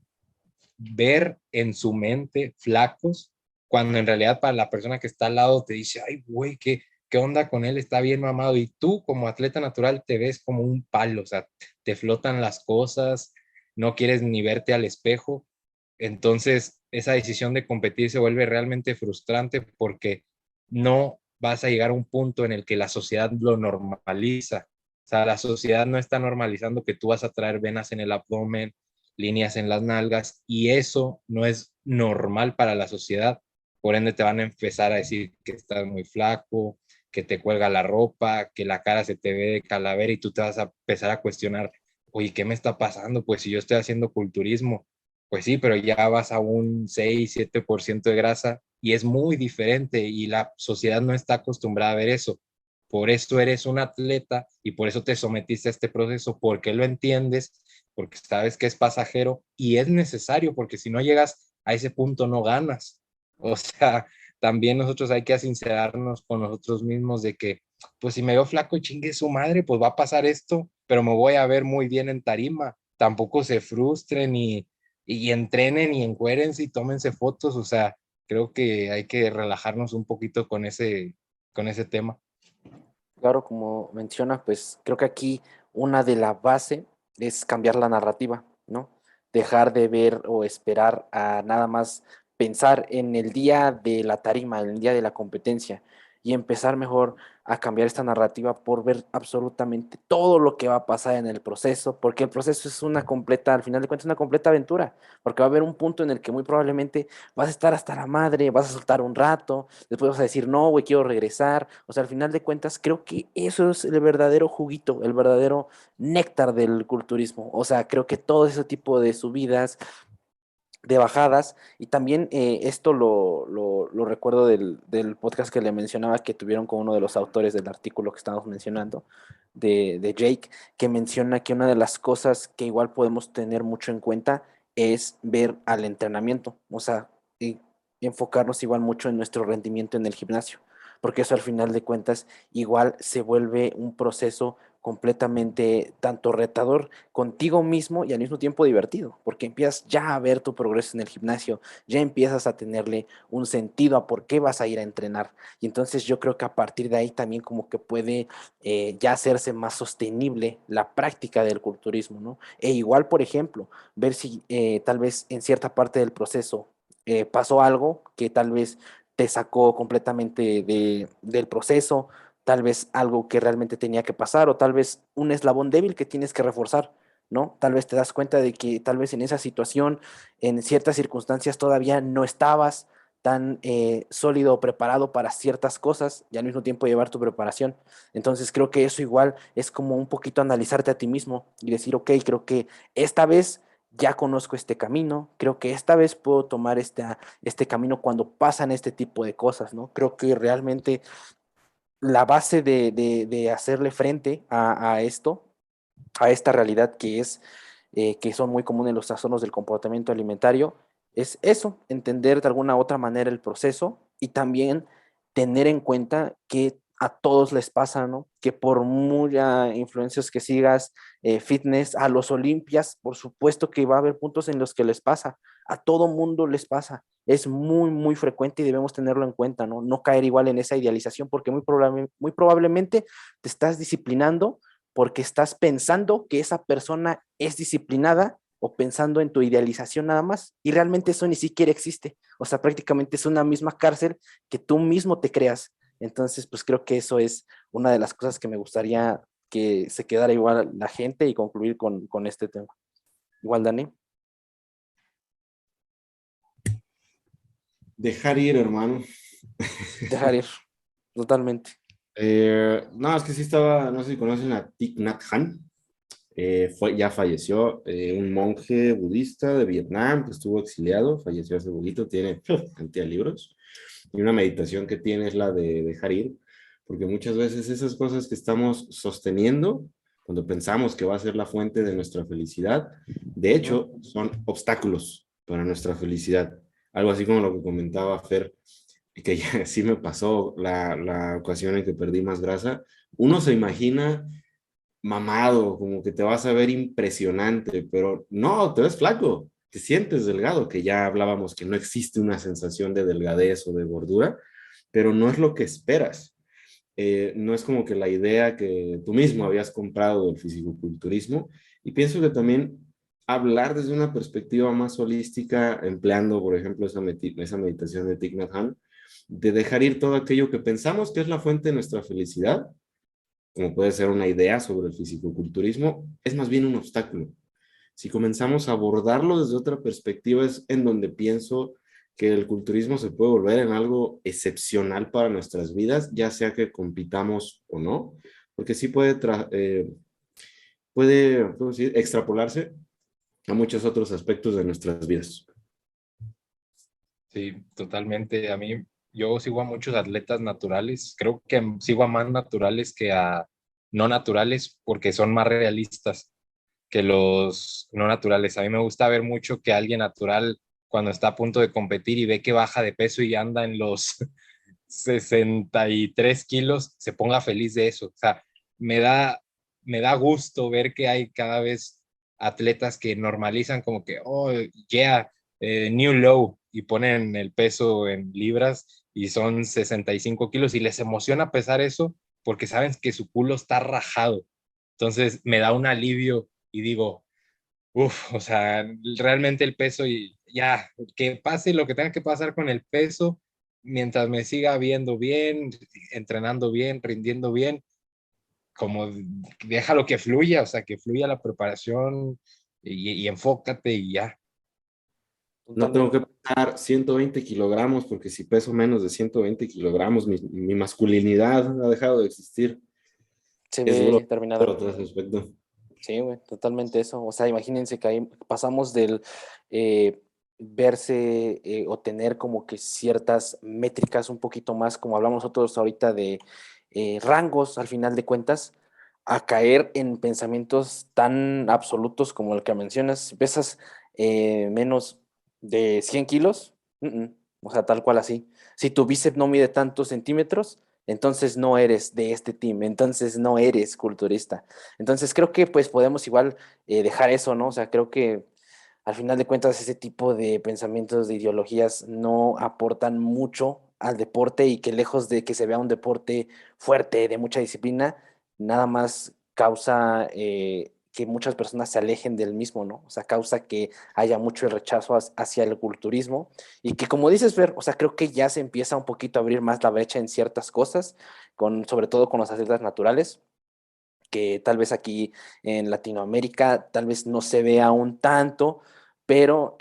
ver en su mente flacos, cuando en realidad para la persona que está al lado te dice, ay, güey, ¿qué onda con él? Está bien mamado. Y tú como atleta natural te ves como un palo, o sea, te flotan las cosas, no quieres ni verte al espejo. Entonces, esa decisión de competir se vuelve realmente frustrante porque no vas a llegar a un punto en el que la sociedad lo normaliza. O sea, la sociedad no está normalizando que tú vas a traer venas en el abdomen, líneas en las nalgas, y eso no es normal para la sociedad. Por ende, te van a empezar a decir que estás muy flaco, que te cuelga la ropa, que la cara se te ve de calavera y tú te vas a empezar a cuestionar, oye, ¿qué me está pasando? Pues si yo estoy haciendo culturismo, pues sí, pero ya vas a un 6-7% de grasa y es muy diferente y la sociedad no está acostumbrada a ver eso. Por eso eres un atleta y por eso te sometiste a este proceso, porque lo entiendes, porque sabes que es pasajero y es necesario, porque si no llegas a ese punto no ganas. O sea, también nosotros hay que sincerarnos con nosotros mismos de que, pues si me veo flaco, chingue su madre, pues va a pasar esto, pero me voy a ver muy bien en tarima. Tampoco se frustren y entrenen y encuérense y tómense fotos. O sea, creo que hay que relajarnos un poquito con ese tema. Claro, como menciona, pues creo que aquí una de la base es cambiar la narrativa, ¿no? Dejar de ver o esperar a nada más pensar en el día de la tarima, en el día de la competencia y empezar mejor a cambiar esta narrativa por ver absolutamente todo lo que va a pasar en el proceso, porque el proceso es una completa, al final de cuentas, una completa aventura, porque va a haber un punto en el que muy probablemente vas a estar hasta la madre, vas a soltar un rato, después vas a decir, no, güey, quiero regresar. O sea, al final de cuentas, creo que eso es el verdadero juguito, el verdadero néctar del culturismo. O sea, creo que todo ese tipo de subidas, de bajadas, y también esto lo recuerdo del podcast que le mencionaba que tuvieron con uno de los autores del artículo que estábamos mencionando, de Jake, que menciona que una de las cosas que igual podemos tener mucho en cuenta es ver al entrenamiento, o sea, y enfocarnos igual mucho en nuestro rendimiento en el gimnasio, porque eso al final de cuentas igual se vuelve un proceso completamente tanto retador contigo mismo y al mismo tiempo divertido, porque empiezas ya a ver tu progreso en el gimnasio, ya empiezas a tenerle un sentido a por qué vas a ir a entrenar. Y entonces yo creo que a partir de ahí también como que puede ya hacerse más sostenible la práctica del culturismo, ¿no? E igual, por ejemplo, ver si tal vez en cierta parte del proceso pasó algo que tal vez te sacó completamente del proceso, tal vez algo que realmente tenía que pasar o tal vez un eslabón débil que tienes que reforzar, ¿no? Tal vez te das cuenta de que tal vez en esa situación, en ciertas circunstancias todavía no estabas tan sólido o preparado para ciertas cosas y al mismo tiempo llevar tu preparación. Entonces creo que eso igual es como un poquito analizarte a ti mismo y decir, ok, creo que esta vez ya conozco este camino, creo que esta vez puedo tomar este camino cuando pasan este tipo de cosas, ¿no? Creo que realmente la base de hacerle frente a esto, a esta realidad que es, que son muy comunes los trastornos del comportamiento alimentario, es eso, entender de alguna u otra manera el proceso y también tener en cuenta que a todos les pasa, ¿no? Que por muchas influencias que sigas, fitness, a los Olimpias, por supuesto que va a haber puntos en los que les pasa, a todo mundo les pasa, es muy, muy frecuente y debemos tenerlo en cuenta, ¿no? No caer igual en esa idealización porque muy probablemente te estás disciplinando porque estás pensando que esa persona es disciplinada o pensando en tu idealización nada más. Y realmente eso ni siquiera existe. O sea, prácticamente es una misma cárcel que tú mismo te creas. Entonces, pues creo que eso es una de las cosas que me gustaría que se quedara igual la gente y concluir con este tema. Igual, Dani. Dejar ir, hermano. Dejar ir, totalmente. No, es que sí estaba, no sé si conocen a Thich Nhat Hanh. Ya falleció, un monje budista de Vietnam que estuvo exiliado, falleció hace poquito, tiene cantidad de libros, y una meditación que tiene es la de dejar ir, porque muchas veces esas cosas que estamos sosteniendo, cuando pensamos que va a ser la fuente de nuestra felicidad, de hecho son obstáculos para nuestra felicidad. Algo así como lo que comentaba Fer, que ya sí me pasó la ocasión en que perdí más grasa. Uno se imagina mamado, como que te vas a ver impresionante, pero no, te ves flaco, te sientes delgado, que ya hablábamos que no existe una sensación de delgadez o de gordura, pero no es lo que esperas. no es como que la idea que tú mismo habías comprado del fisicoculturismo. Y pienso que también hablar desde una perspectiva más holística, empleando, por ejemplo, esa meditación de Thich Nhat Hanh, de dejar ir todo aquello que pensamos que es la fuente de nuestra felicidad, como puede ser una idea sobre el fisicoculturismo, es más bien un obstáculo. Si comenzamos a abordarlo desde otra perspectiva, es en donde pienso que el culturismo se puede volver en algo excepcional para nuestras vidas, ya sea que compitamos o no, porque sí puede ¿cómo decir? Extrapolarse a muchos otros aspectos de nuestras vidas. Sí, totalmente. A mí, yo sigo a muchos atletas naturales. Creo que sigo a más naturales que a no naturales porque son más realistas que los no naturales. A mí me gusta ver mucho que alguien natural, cuando está a punto de competir y ve que baja de peso y anda en los 63 kilos, se ponga feliz de eso. O sea, me da, me da gusto ver que hay cada vez atletas que normalizan como que, oh, yeah, new low, y ponen el peso en libras y son 65 kilos y les emociona pesar eso porque saben que su culo está rajado. Entonces me da un alivio y digo, uff, o sea, realmente el peso y ya, que pase lo que tenga que pasar con el peso, mientras me siga viendo bien, entrenando bien, rindiendo bien, como déjalo que fluya, o sea, que fluya la preparación y enfócate y ya. No tengo que Totalmente. pesar 120 kilogramos, porque si peso menos de 120 kilogramos, mi masculinidad ha dejado de existir. Se Es duro, ve terminada. pero todo ese aspecto. Sí, güey, totalmente eso. O sea, imagínense que ahí pasamos del verse o tener como que ciertas métricas un poquito más, como hablamos nosotros ahorita de rangos al final de cuentas, a caer en pensamientos tan absolutos como el que mencionas. Si pesas menos de 100 kilos, o sea, tal cual así. Si tu bíceps no mide tantos centímetros, entonces no eres de este team, entonces no eres culturista. Entonces creo que pues podemos igual dejar eso, ¿no? O sea, creo que al final de cuentas ese tipo de pensamientos, de ideologías no aportan mucho al deporte y que lejos de que se vea un deporte fuerte, de mucha disciplina, nada más causa que muchas personas se alejen del mismo, ¿no? O sea, causa que haya mucho el rechazo hacia el culturismo y que como dices, Fer, o sea, creo que ya se empieza un poquito a abrir más la brecha en ciertas cosas, sobre todo con los atletas naturales que tal vez aquí en Latinoamérica tal vez no se vea aún tanto, pero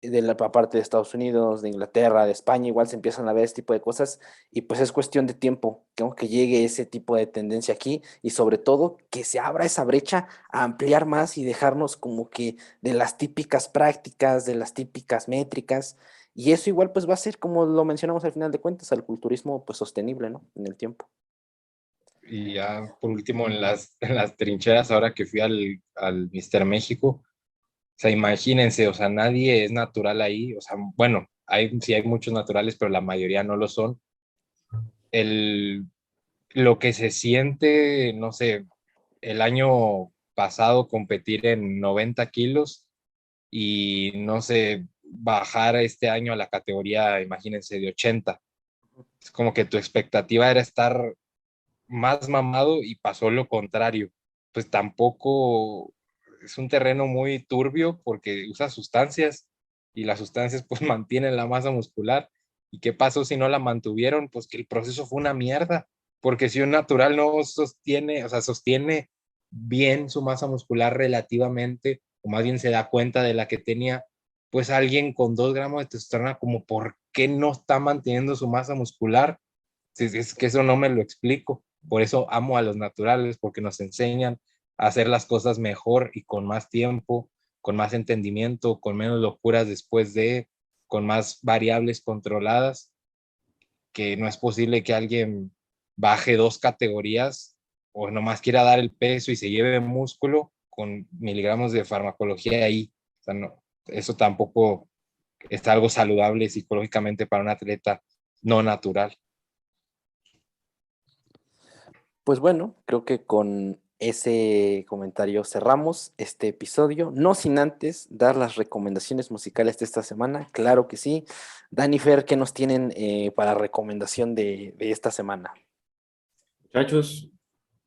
de la parte de Estados Unidos, de Inglaterra, de España, igual se empiezan a ver este tipo de cosas y pues es cuestión de tiempo que llegue ese tipo de tendencia aquí y sobre todo que se abra esa brecha a ampliar más y dejarnos como que de las típicas prácticas, de las típicas métricas y eso igual pues va a ser como lo mencionamos al final de cuentas, al culturismo pues sostenible, ¿no? En el tiempo. Y ya por último en las trincheras, ahora que fui al Mister México, o sea, imagínense, o sea, nadie es natural ahí, o sea, bueno, sí hay muchos naturales, pero la mayoría no lo son. El, lo que se siente, no sé, el año pasado competir en 90 kilos y, no sé, bajar este año a la categoría, imagínense, de 80. Es como que tu expectativa era estar más mamado y pasó lo contrario. Pues tampoco es un terreno muy turbio porque usa sustancias y las sustancias pues mantienen la masa muscular. ¿Y qué pasó si no la mantuvieron? Pues que el proceso fue una mierda, porque si un natural no sostiene, o sea, sostiene bien su masa muscular relativamente, o más bien se da cuenta de la que tenía, pues alguien con 2 gramos de testosterona, como por qué no está manteniendo su masa muscular. Es que eso no me lo explico. Por eso amo a los naturales, porque nos enseñan a hacer las cosas mejor y con más tiempo, con más entendimiento, con menos locuras después con más variables controladas, que no es posible que alguien baje 2 categorías o nomás quiera dar el peso y se lleve músculo con miligramos de farmacología ahí. O sea, no, eso tampoco es algo saludable psicológicamente para un atleta no natural. Pues bueno, creo que con ese comentario cerramos este episodio, no sin antes dar las recomendaciones musicales de esta semana, claro que sí. Dani Fer, ¿qué nos tienen para recomendación de esta semana? Muchachos,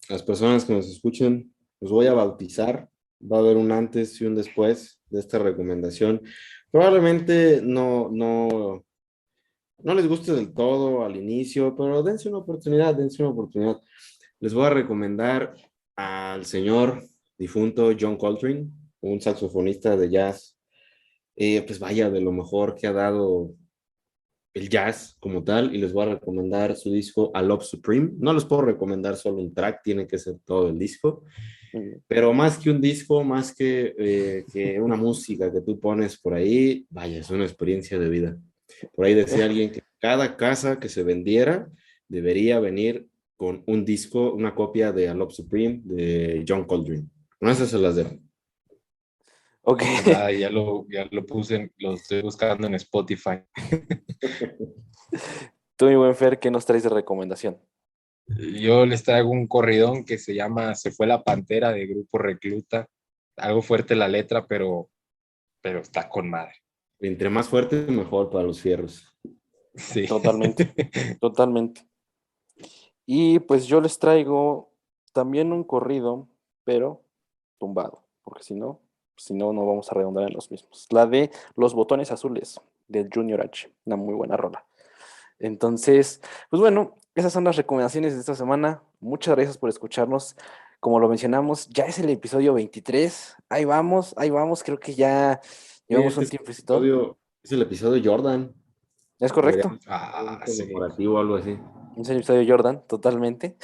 las personas que nos escuchen, los voy a bautizar. Va a haber un antes y un después de esta recomendación. Probablemente no les guste del todo al inicio, pero dense una oportunidad, dense una oportunidad. Les voy a recomendar al señor difunto John Coltrane, un saxofonista de jazz, pues vaya, de lo mejor que ha dado el jazz como tal, y les voy a recomendar su disco A Love Supreme. No les puedo recomendar solo un track, tiene que ser todo el disco, Muy bien. pero más que un disco, más que una música que tú pones por ahí, vaya, es una experiencia de vida. Por ahí decía alguien que cada casa que se vendiera debería venir con un disco, una copia de A Love Supreme de John Coltrane. No, esas se las dejo. Ok. ¿Verdad? Ya lo puse, lo estoy buscando en Spotify. Tú, mi buen Fer, ¿qué nos traes de recomendación? Yo les traigo un corridón que se llama Se fue la pantera de Grupo Recluta. Algo fuerte la letra, pero está con madre. Entre más fuerte, mejor para los fierros. Sí. Totalmente, totalmente. Y pues yo les traigo también un corrido, pero tumbado, porque si no, no vamos a redondar en los mismos. La de Los Botones Azules, del Junior H, una muy buena rola. Entonces, pues bueno, esas son las recomendaciones de esta semana. Muchas gracias por escucharnos. Como lo mencionamos, ya es el episodio 23. Ahí vamos, creo que ya llevamos Este un es tiempecito. es el episodio Jordan. ¿Es correcto? Deberíamos hacer un Ah, sí. conmemorativo o algo así. Es el episodio Jordan, totalmente.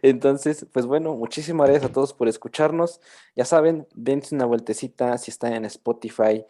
Entonces, pues bueno, muchísimas gracias a todos por escucharnos. Ya saben, dense una vueltecita si están en Spotify,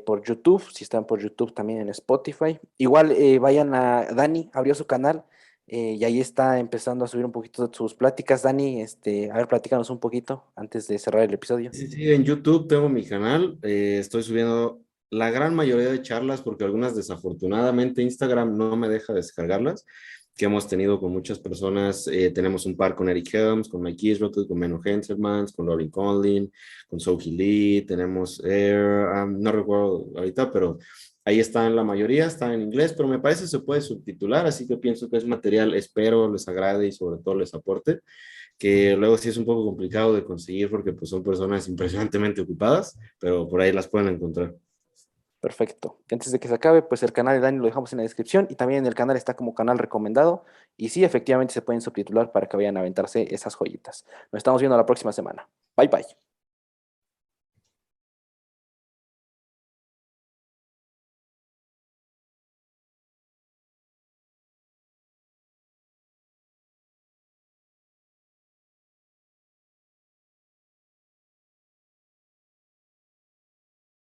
por YouTube, si están por YouTube también en Spotify. Igual vayan a Dani, abrió su canal y ahí está empezando a subir un poquito de sus pláticas. Dani, a ver, platícanos un poquito antes de cerrar el episodio. Sí, sí, en YouTube tengo mi canal, estoy subiendo la gran mayoría de charlas porque algunas desafortunadamente Instagram no me deja descargarlas, que hemos tenido con muchas personas. Tenemos un par con Eric Helms, con Mike Israel, con Menno Henselmans, con Lauren Conlin, con Sohee Lee, tenemos Air, no recuerdo ahorita, pero ahí están la mayoría, están en inglés, pero me parece que se puede subtitular, así que pienso que es material, espero les agrade y sobre todo les aporte, que luego sí es un poco complicado de conseguir porque pues son personas impresionantemente ocupadas, pero por ahí las pueden encontrar. Perfecto. Antes de que se acabe, pues el canal de Dani lo dejamos en la descripción y también en el canal está como canal recomendado. Y sí, efectivamente se pueden subtitular para que vayan a aventarse esas joyitas. Nos estamos viendo la próxima semana. Bye bye.